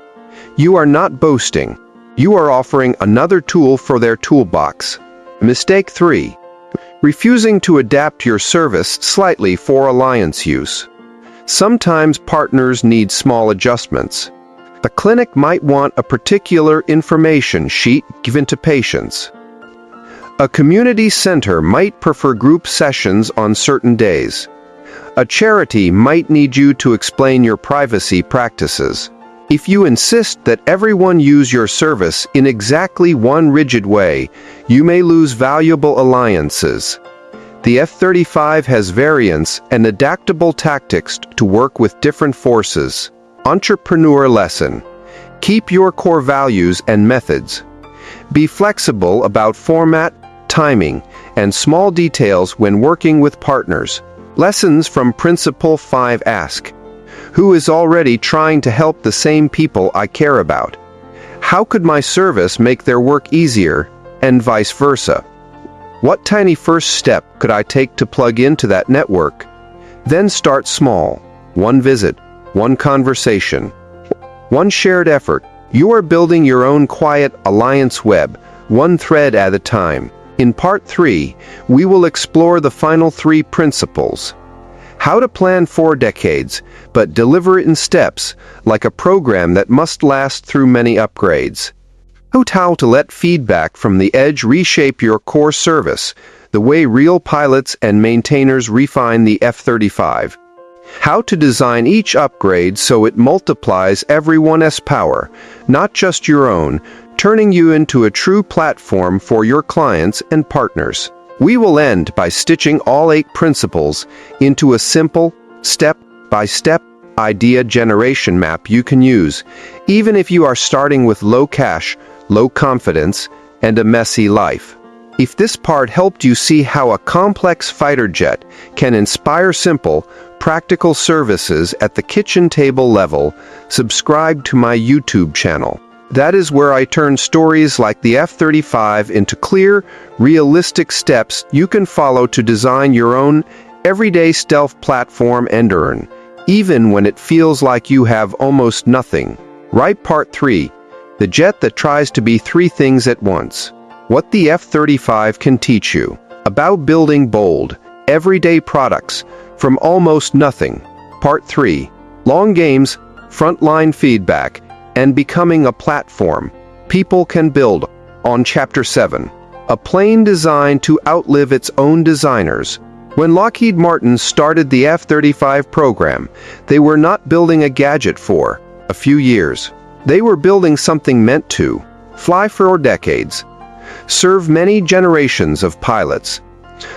You are not boasting. You are offering another tool for their toolbox. Mistake 3. Refusing to adapt your service slightly for alliance use. Sometimes partners need small adjustments. A clinic might want a particular information sheet given to patients. A community center might prefer group sessions on certain days. A charity might need you to explain your privacy practices. If you insist that everyone use your service in exactly one rigid way, you may lose valuable alliances. The F-35 has variants and adaptable tactics to work with different forces. Entrepreneur lesson. Keep your core values and methods. Be flexible about format, timing, and small details when working with partners. Lessons from Principle 5 ask, who is already trying to help the same people I care about? How could my service make their work easier, and vice versa? What tiny first step could I take to plug into that network? Then start small. 1 visit, 1 conversation, 1 shared effort. You are building your own quiet alliance web, 1 thread at a time. In Part 3, we will explore the final 3 principles. How to plan 4 decades, but deliver it in steps, like a program that must last through many upgrades. How to let feedback from the edge reshape your core service, the way real pilots and maintainers refine the F-35. How to design each upgrade so it multiplies everyone's power, not just your own, turning you into a true platform for your clients and partners. We will end by stitching all 8 principles into a simple, step-by-step idea generation map you can use, even if you are starting with low cash, low confidence, and a messy life. If this part helped you see how a complex fighter jet can inspire simple, practical services at the kitchen table level, subscribe to my YouTube channel. That is where I turn stories like the F-35 into clear, realistic steps you can follow to design your own everyday stealth platform and earn, even when it feels like you have almost nothing. Right. Part 3. The jet that tries to be 3 things at once. What the F-35 can teach you about building bold, everyday products from almost nothing. Part 3. Long games, frontline feedback, and becoming a platform people can build on. Chapter 7. A plane designed to outlive its own designers. When Lockheed Martin started the F-35 program, they were not building a gadget for a few years. They were building something meant to fly for decades, serve many generations of pilots,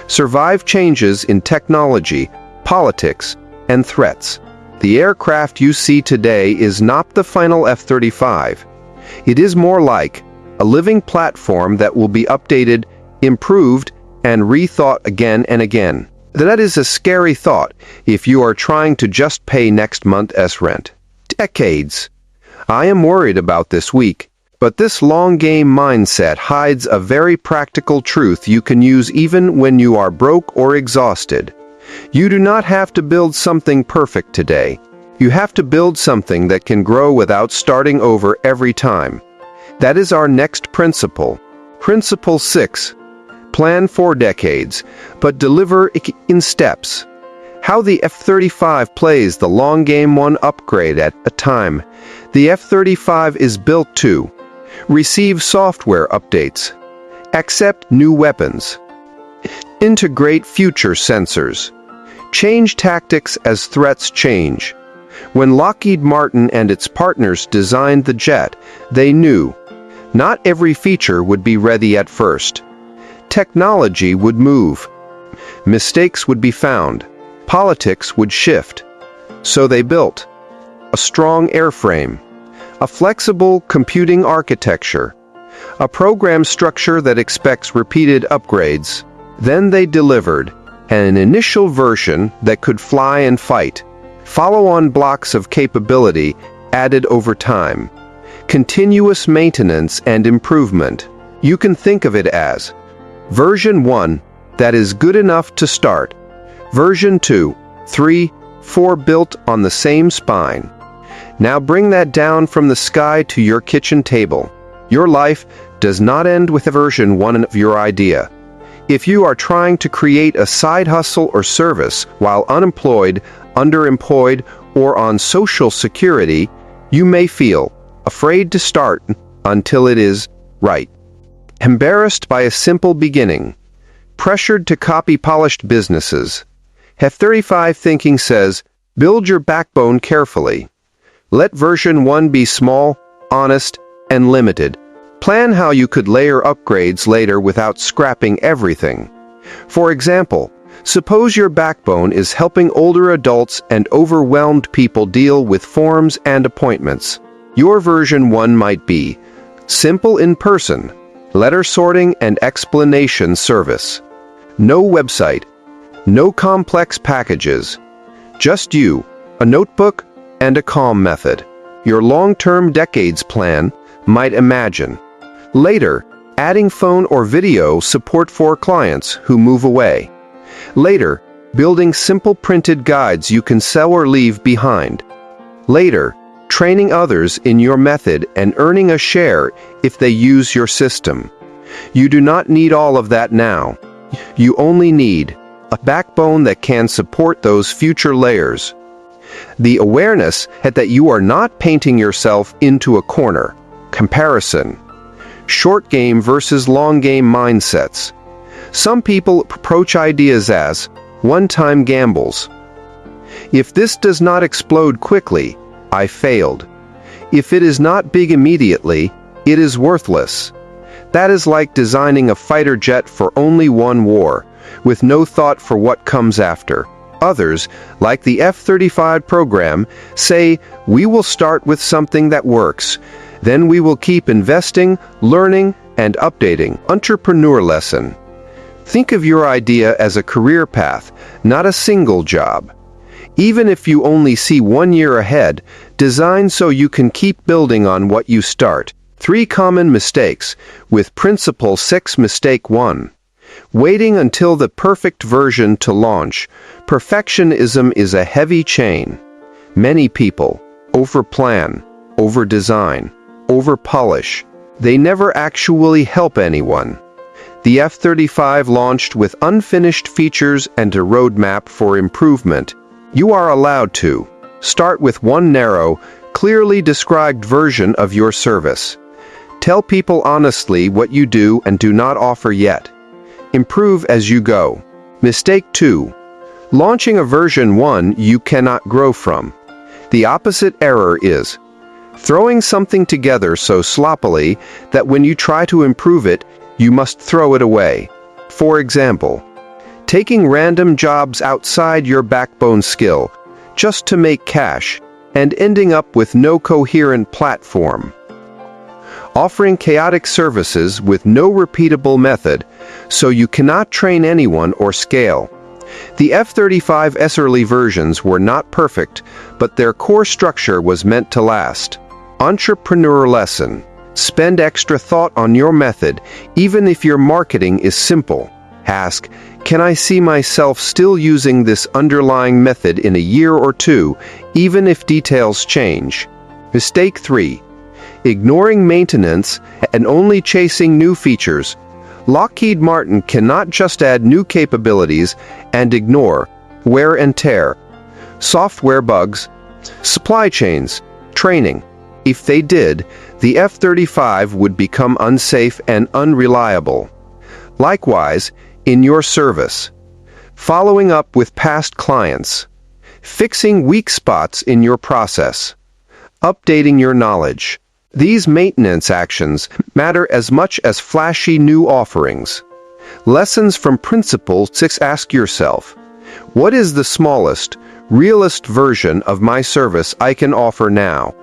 survive changes in technology, politics, and threats. The aircraft you see today is not the final F-35. It is more like a living platform that will be updated, improved, and rethought again and again. That is a scary thought if you are trying to just pay next month's rent. Decades. I am worried about this week, but this long-game mindset hides a very practical truth you can use even when you are broke or exhausted. You do not have to build something perfect today. You have to build something that can grow without starting over every time. That is our next principle. Principle 6. Plan for decades, but deliver in steps. How the F-35 plays the long game, one upgrade at a time. The F-35 is built to receive software updates, accept new weapons, integrate future sensors, change tactics as threats change. When Lockheed Martin and its partners designed the jet, they knew not every feature would be ready at first. Technology would move. Mistakes would be found. Politics would shift. So they built a strong airframe, a flexible computing architecture, a program structure that expects repeated upgrades. Then they delivered an initial version that could fly and fight. Follow-on blocks of capability added over time. Continuous maintenance and improvement. You can think of it as version 1, that is good enough to start. Version 2, 3, 4 built on the same spine. Now bring that down from the sky to your kitchen table. Your life does not end with version 1 of your idea. If you are trying to create a side hustle or service while unemployed, underemployed, or on Social Security, you may feel afraid to start until it is right. Embarrassed by a simple beginning. Pressured to copy polished businesses. F-35 thinking says, build your backbone carefully. Let version 1 be small, honest, and limited. Plan how you could layer upgrades later without scrapping everything. For example, suppose your backbone is helping older adults and overwhelmed people deal with forms and appointments. Your version 1 might be simple in person, letter sorting and explanation service. No website, no complex packages, just you, a notebook, and a calm method. Your long-term decades plan might imagine. Later, adding phone or video support for clients who move away. Later, building simple printed guides you can sell or leave behind. Later, training others in your method and earning a share if they use your system. You do not need all of that now. You only need a backbone that can support those future layers. The awareness that you are not painting yourself into a corner. Comparison. Short game versus long game mindsets. Some people approach ideas as one-time gambles. If this does not explode quickly, I failed. If it is not big immediately, it is worthless. That is like designing a fighter jet for only one war, with no thought for what comes after. Others, like the F-35 program, say, we will start with something that works. Then we will keep investing, learning, and updating. Entrepreneur lesson. Think of your idea as a career path, not a single job. Even if you only see 1 year ahead, design so you can keep building on what you start. 3 common mistakes, with Principle 6. Mistake 1. Waiting until the perfect version to launch. Perfectionism is a heavy chain. Many people overplan, overdesign, overpolish. They never actually help anyone. The F-35 launched with unfinished features and a roadmap for improvement. You are allowed to start with one narrow, clearly described version of your service. Tell people honestly what you do and do not offer yet. Improve as you go. Mistake 2. Launching a version 1 you cannot grow from. The opposite error is throwing something together so sloppily that when you try to improve it, you must throw it away. For example, taking random jobs outside your backbone skill just to make cash and ending up with no coherent platform. Offering chaotic services with no repeatable method, so you cannot train anyone or scale. The F-35's early versions were not perfect, but their core structure was meant to last. Entrepreneur lesson. Spend extra thought on your method, even if your marketing is simple. Ask, can I see myself still using this underlying method in a year or two, even if details change? Mistake 3. ignoring maintenance and only chasing new features. Lockheed Martin cannot just add new capabilities and ignore wear and tear, software bugs, supply chains, training. If they did, the F-35 would become unsafe and unreliable. Likewise, in your service, following up with past clients, fixing weak spots in your process, updating your knowledge. These maintenance actions matter as much as flashy new offerings. Lessons from Principle 6. Ask yourself, what is the smallest, realist version of my service I can offer now?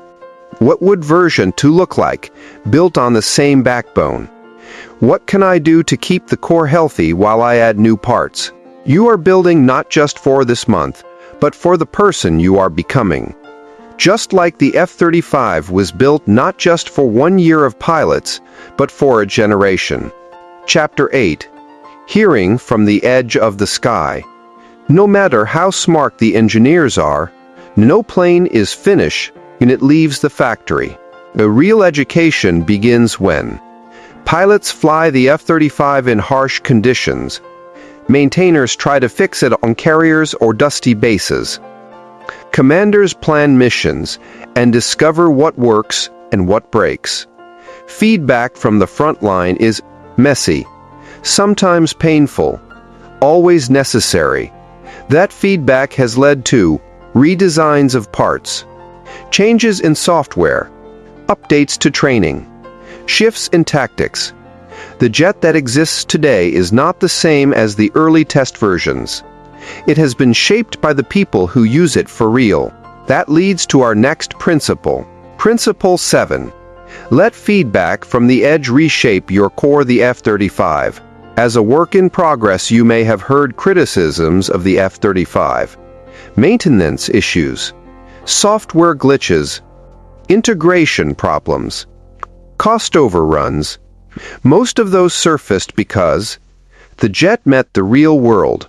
What would version 2 look like, built on the same backbone? What can I do to keep the core healthy while I add new parts? You are building not just for this month, but for the person you are becoming. Just like the F-35 was built not just for 1 year of pilots, but for a generation. Chapter 8. Hearing from the edge of the sky. No matter how smart the engineers are, no plane is finished when it leaves the factory. A real education begins when pilots fly the F-35 in harsh conditions. Maintainers try to fix it on carriers or dusty bases. Commanders plan missions and discover what works and what breaks. Feedback from the front line is messy, sometimes painful, always necessary. That feedback has led to redesigns of parts, changes in software, updates to training, shifts in tactics. The jet that exists today is not the same as the early test versions. It has been shaped by the people who use it for real. That leads to our next principle. Principle 7. Let feedback from the edge reshape your core. The F-35. As a work in progress, you may have heard criticisms of the F-35. Maintenance issues, software glitches, integration problems, cost overruns. Most of those surfaced because the jet met the real world.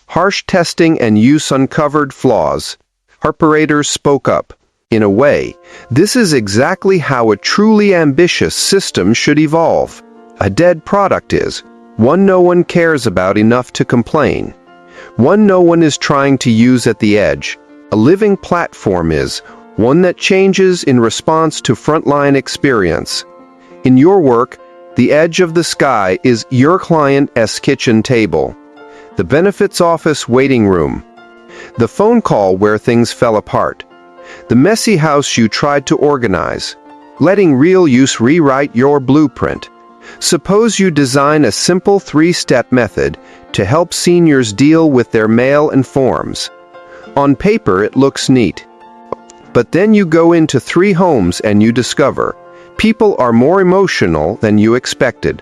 Harsh testing and use uncovered flaws. Operators spoke up. In a way, this is exactly how a truly ambitious system should evolve. A dead product is one no one cares about enough to complain. One no one is trying to use at the edge. A living platform is one that changes in response to frontline experience. In your work, the edge of the sky is your client's kitchen table, the benefits office waiting room, the phone call where things fell apart, the messy house you tried to organize, letting real use rewrite your blueprint. Suppose you design a simple 3-step method to help seniors deal with their mail and forms. On paper it looks neat. But then you go into 3 homes and you discover people are more emotional than you expected.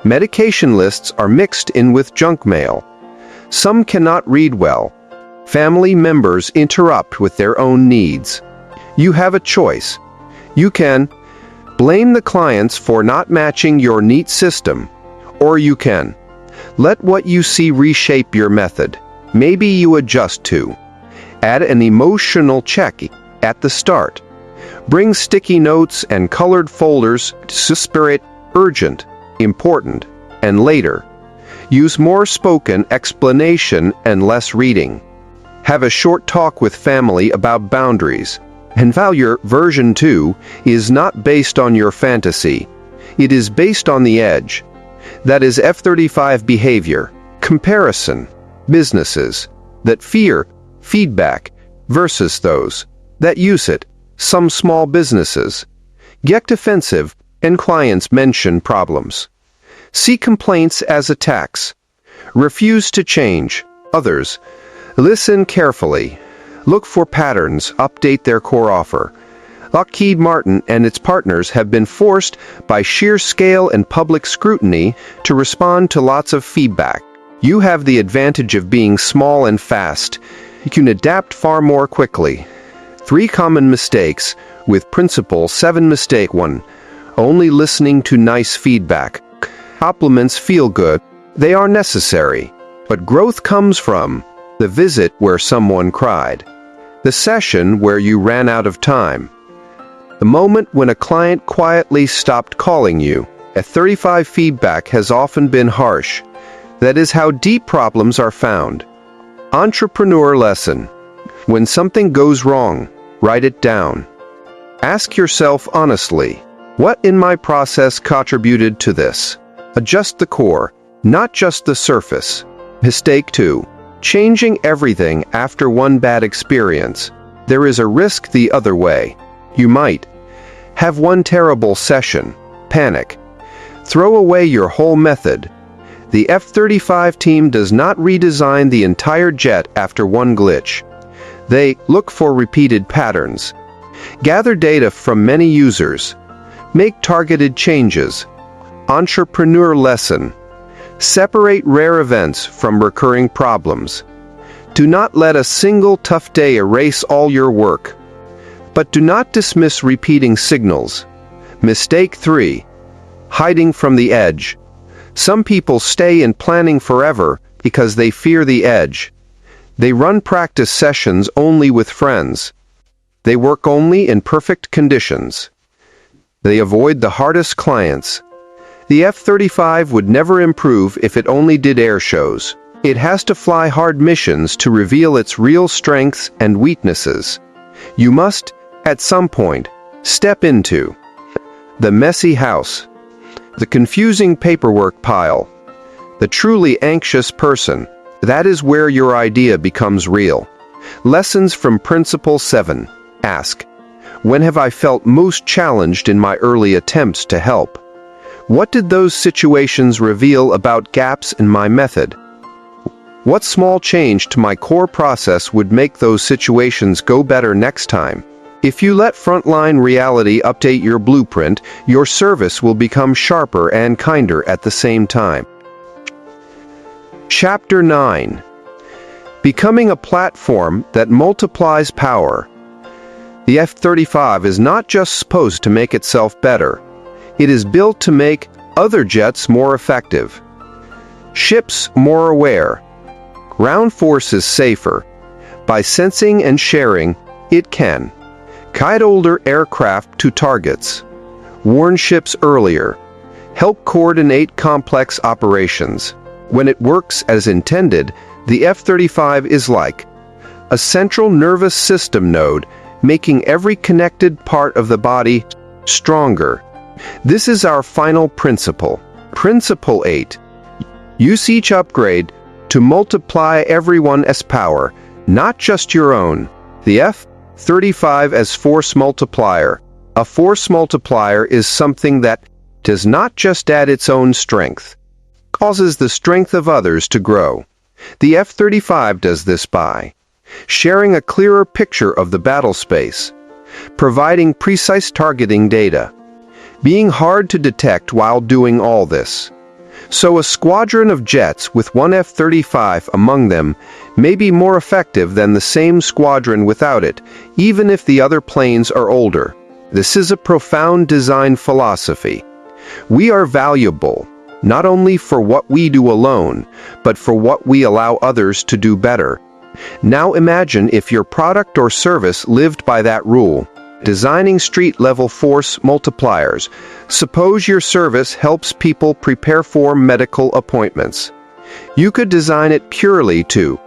Medication lists are mixed in with junk mail. Some cannot read well. Family members interrupt with their own needs. You have a choice. You can blame the clients for not matching your neat system, or you can let what you see reshape your method. Maybe you adjust to add an emotional check at the start. Bring sticky notes and colored folders to spirit urgent, important, and later. Use more spoken explanation and less reading. Have a short talk with family about boundaries. And value version 2 is not based on your fantasy. It is based on the edge. That is F-35 behavior, comparison, businesses that fear feedback versus those that use it, some small businesses. Get defensive and clients mention problems. See complaints as attacks. Refuse to change. Others. Listen carefully. Look for patterns. Update their core offer. Lockheed Martin and its partners have been forced by sheer scale and public scrutiny to respond to lots of feedback. You have the advantage of being small and fast. You can adapt far more quickly. 3 common mistakes with Principle 7. Mistake 1. Only listening to nice feedback. Compliments feel good. They are necessary. But growth comes from the visit where someone cried, the session where you ran out of time, The moment when a client quietly stopped calling you. F35 feedback has often been harsh. That is how deep problems are found. Entrepreneur lesson. When something goes wrong, write it down. Ask yourself honestly, what in my process contributed to this? Adjust the core, not just the surface. Mistake 2. Changing everything after one bad experience. There is a risk the other way. You might have one terrible session, panic, throw away your whole method. The F-35 team does not redesign the entire jet after one glitch. They look for repeated patterns. Gather data from many users. Make targeted changes. Entrepreneur lesson. Separate rare events from recurring problems. Do not let a single tough day erase all your work. But do not dismiss repeating signals. Mistake 3. Hiding from the edge. Some people stay in planning forever because they fear the edge. They run practice sessions only with friends. They work only in perfect conditions. They avoid the hardest clients. The F-35 would never improve if it only did air shows. It has to fly hard missions to reveal its real strengths and weaknesses. You must, at some point, step into the messy house, the confusing paperwork pile, the truly anxious person. That is where your idea becomes real. Lessons from Principle 7. Ask, when have I felt most challenged in my early attempts to help? What did those situations reveal about gaps in my method? What small change to my core process would make those situations go better next time? If you let frontline reality update your blueprint, your service will become sharper and kinder at the same time. Chapter 9. Becoming a platform that multiplies power. The F-35 is not just supposed to make itself better. It is built to make other jets more effective, ships more aware, ground forces safer. By sensing and sharing, it can guide older aircraft to targets, warn ships earlier, help coordinate complex operations. When it works as intended, the F-35 is like a central nervous system node, making every connected part of the body stronger. This is our final principle. Principle 8. Use each upgrade to multiply everyone's power, not just your own. The F-35 as force multiplier. A force multiplier is something that does not just add its own strength, causes the strength of others to grow. The F-35 does this by sharing a clearer picture of the battle space, providing precise targeting data, being hard to detect while doing all this. So a squadron of jets with one F-35 among them may be more effective than the same squadron without it, even if the other planes are older. This is a profound design philosophy. We are valuable, not only for what we do alone, but for what we allow others to do better. Now imagine if your product or service lived by that rule. Designing street-level force multipliers. Suppose your service helps people prepare for medical appointments. You could design it purely to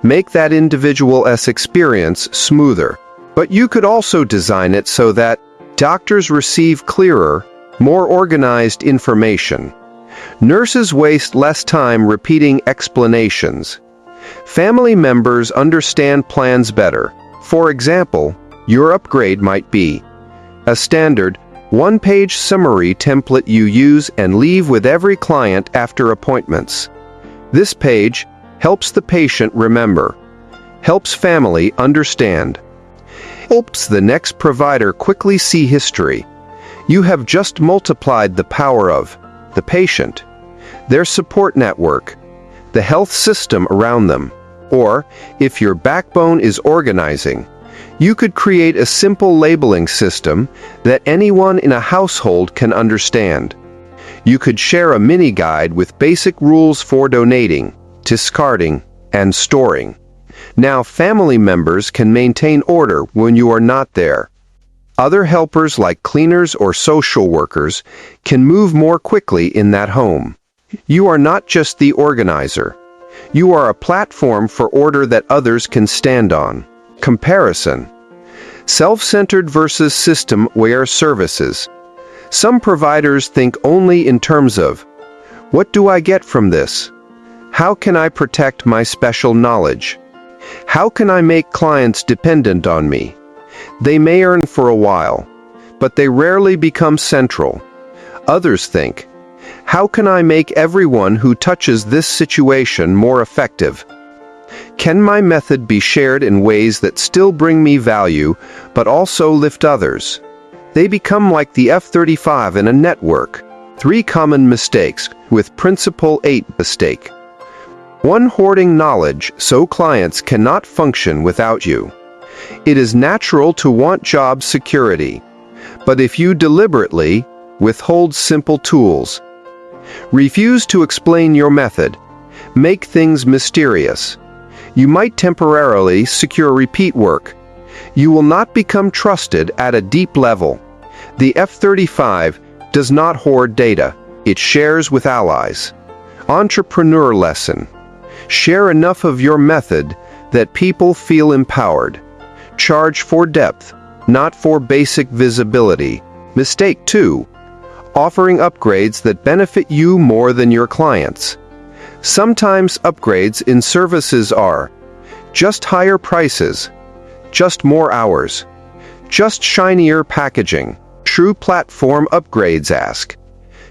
make that individual's experience smoother. But you could also design it so that doctors receive clearer, more organized information. Nurses waste less time repeating explanations. Family members understand plans better. For example, your upgrade might be a standard, one-page summary template you use and leave with every client after appointments. This page helps the patient remember, helps family understand, helps the next provider quickly see history. You have just multiplied the power of the patient, their support network, the health system around them. Or, if your backbone is organizing, you could create a simple labeling system that anyone in a household can understand. You could share a mini-guide with basic rules for donating, discarding, and storing. Now family members can maintain order when you are not there. Other helpers like cleaners or social workers can move more quickly in that home. You are not just the organizer. You are a platform for order that others can stand on. Comparison. Self-centered versus system-aware services. Some providers think only in terms of, what do I get from this? How can I protect my special knowledge? How can I make clients dependent on me? They may earn for a while, but they rarely become central. Others think, how can I make everyone who touches this situation more effective? Can my method be shared in ways that still bring me value, but also lift others? They become like the F-35 in a network. 3 common mistakes with Principle 8 mistake. 1. Hoarding knowledge so clients cannot function without you. It is natural to want job security, but if you deliberately withhold simple tools, refuse to explain your method, make things mysterious, you might temporarily secure repeat work. You will not become trusted at a deep level. The F-35 does not hoard data. It shares with allies. Entrepreneur lesson. Share enough of your method that people feel empowered. Charge for depth, not for basic visibility. Mistake 2. Offering upgrades that benefit you more than your clients. Sometimes upgrades in services are just higher prices, just more hours, just shinier packaging. True platform upgrades ask,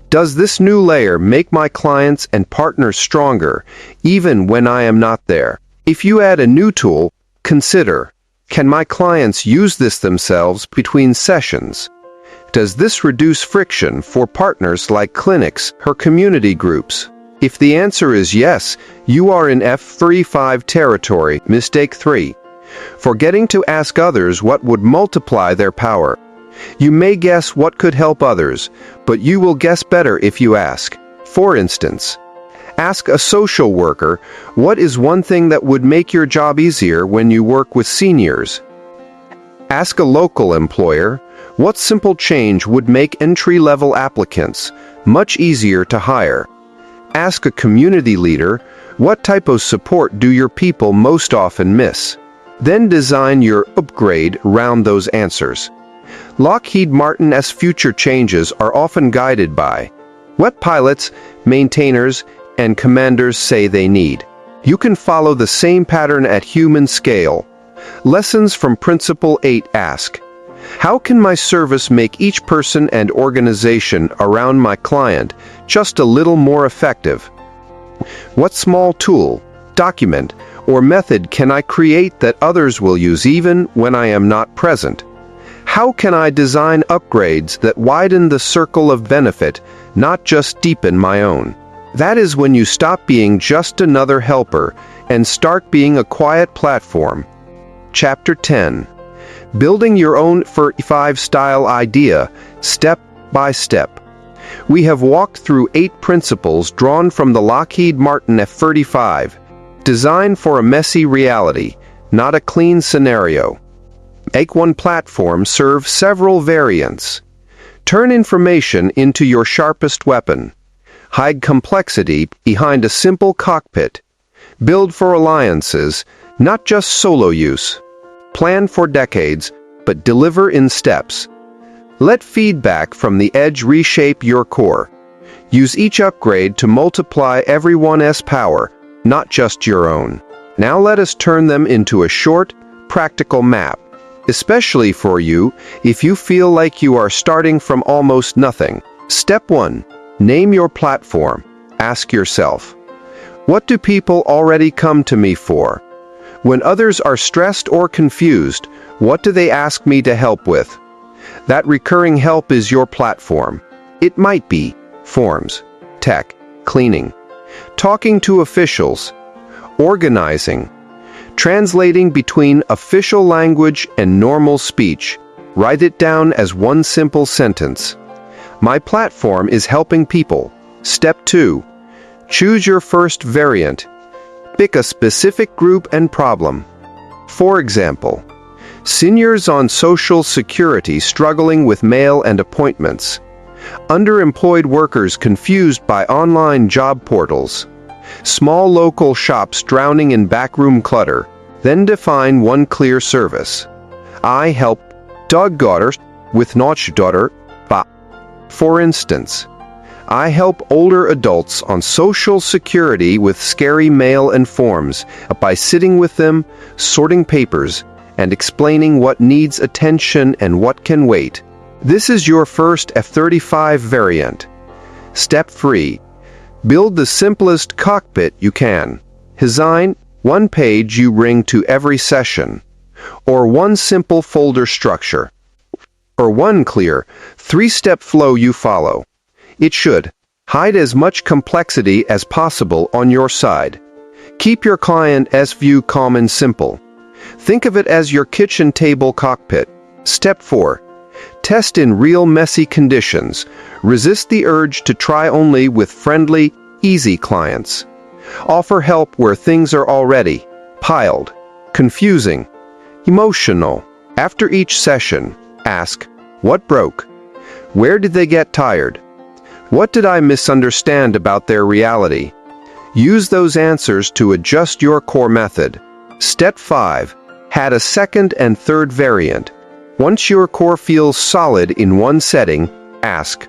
does this new layer make my clients and partners stronger, even when I am not there? If you add a new tool, consider, can my clients use this themselves between sessions? Does this reduce friction for partners like clinics or community groups? If the answer is yes, you are in F-35 territory. Mistake 3. Forgetting to ask others what would multiply their power. You may guess what could help others, but you will guess better if you ask. For instance, ask a social worker, what is one thing that would make your job easier when you work with seniors? Ask a local employer, what simple change would make entry-level applicants much easier to hire? Ask a community leader, what type of support do your people most often miss? Then design your upgrade around those answers. Lockheed Martin's future changes are often guided by what pilots, maintainers, and commanders say they need. You can follow the same pattern at human scale. Lessons from Principle 8 ask, how can my service make each person and organization around my client just a little more effective? What small tool, document, or method can I create that others will use even when I am not present? How can I design upgrades that widen the circle of benefit, not just deepen my own? That is when you stop being just another helper and start being a quiet platform. Chapter 10. Building your own F-35 style idea, step by step. We have walked through 8 principles drawn from the Lockheed Martin F-35, designed for a messy reality, not a clean scenario. Make one platform serve several variants. Turn information into your sharpest weapon. Hide complexity behind a simple cockpit. Build for alliances, not just solo use. Plan for decades, but deliver in steps. Let feedback from the edge reshape your core. Use each upgrade to multiply everyone's power, not just your own. Now let us turn them into a short, practical map, especially for you if you feel like you are starting from almost nothing. Step 1. Name your platform. Ask yourself, what do people already come to me for? When others are stressed or confused, what do they ask me to help with? That recurring help is your platform. It might be forms, tech, cleaning, talking to officials, organizing, translating between official language and normal speech. Write it down as one simple sentence. My platform is helping people. Step 2. Choose your first variant. Pick a specific group and problem. For example, Seniors on Social Security struggling with mail and appointments. Underemployed workers confused by online job portals. Small local shops drowning in backroom clutter. Then define one clear service. I help daughter with notch daughter. For instance, I help older adults on Social Security with scary mail and forms by sitting with them, sorting papers, and explaining what needs attention and what can wait. This is your first F-35 variant. Step 3. Build the simplest cockpit you can. Design one page you bring to every session, or one simple folder structure, or one clear, 3-step flow you follow. It should hide as much complexity as possible on your side. Keep your client's view calm and simple. Think of it as your kitchen table cockpit. Step 4. Test in real messy conditions. Resist the urge to try only with friendly, easy clients. Offer help where things are already piled, confusing, emotional. After each session, ask, what broke? Where did they get tired? What did I misunderstand about their reality? Use those answers to adjust your core method. Step 5. Add a second and third variant. Once your core feels solid in one setting, ask,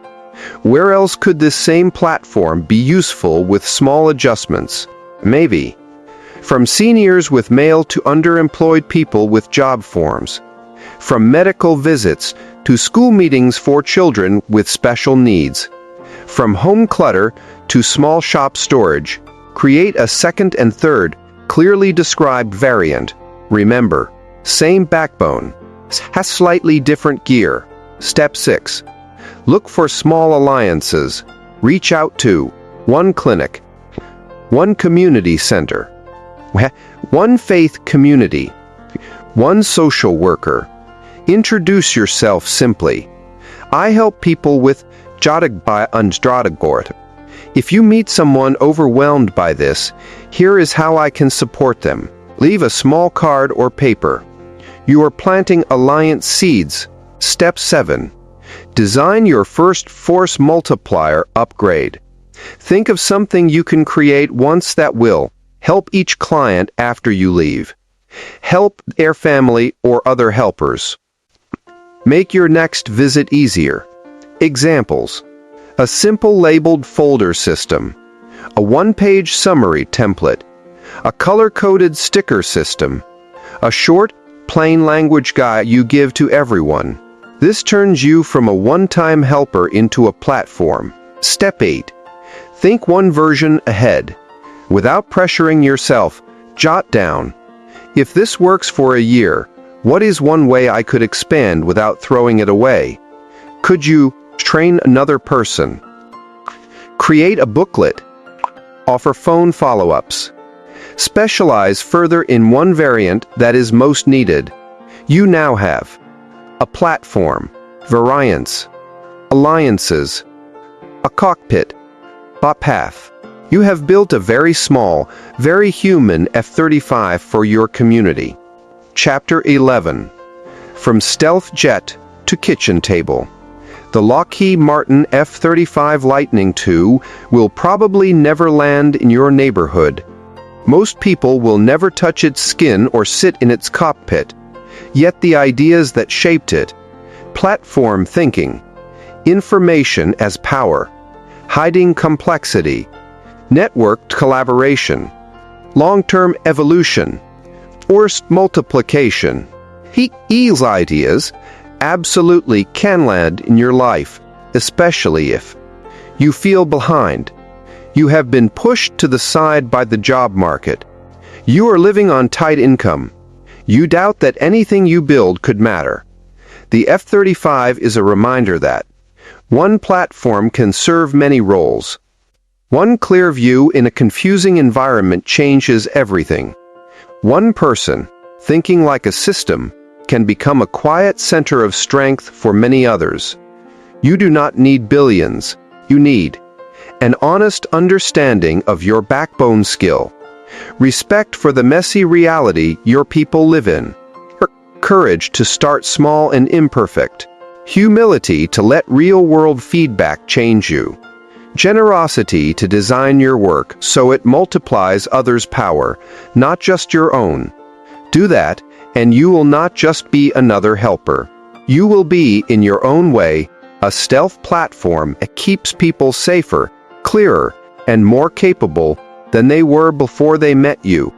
where else could this same platform be useful with small adjustments? Maybe. From seniors with mail to underemployed people with job forms. From medical visits to school meetings for children with special needs. From home clutter to small shop storage, create a second and third, clearly described variant. Remember, same backbone, has slightly different gear. Step 6. Look for small alliances. Reach out to one clinic, one community center, one faith community, one social worker. Introduce yourself simply. I help people with Jodagbai Undradagort. If you meet someone overwhelmed by this, here is how I can support them. Leave a small card or paper. You are planting alliance seeds. Step 7. Design your first force multiplier upgrade. Think of something you can create once that will help each client after you leave. Help their family or other helpers. Make your next visit easier. Examples: a simple labeled folder system, a one-page summary template, a color-coded sticker system, a short, plain language guide you give to everyone. This turns you from a one-time helper into a platform. Step 8. Think one version ahead. Without pressuring yourself, jot down, if this works for a year, what is one way I could expand without throwing it away? Could you train another person? Create a booklet. Offer phone follow-ups. Specialize further in one variant that is most needed. You now have a platform, variants, alliances, a cockpit, a path. You have built a very small, very human F-35 for your community. Chapter 11. From stealth jet to kitchen table. The Lockheed Martin F-35 Lightning II will probably never land in your neighborhood. Most people will never touch its skin or sit in its cockpit. Yet the ideas that shaped it, platform thinking, information as power, hiding complexity, networked collaboration, long-term evolution, forced multiplication, these ideas absolutely can land in your life, especially if you feel behind. You have been pushed to the side by the job market. You are living on tight income. You doubt that anything you build could matter. The F-35 is a reminder that one platform can serve many roles. One clear view in a confusing environment changes everything. One person, thinking like a system, can become a quiet center of strength for many others. You do not need billions. You need an honest understanding of your backbone skill, respect for the messy reality your people live in, courage to start small and imperfect. Humility to let real-world feedback change you. Generosity to design your work so it multiplies others' power, not just your own. Do that, and you will not just be another helper. You will be, in your own way, a stealth platform that keeps people safer, clearer, and more capable than they were before they met you.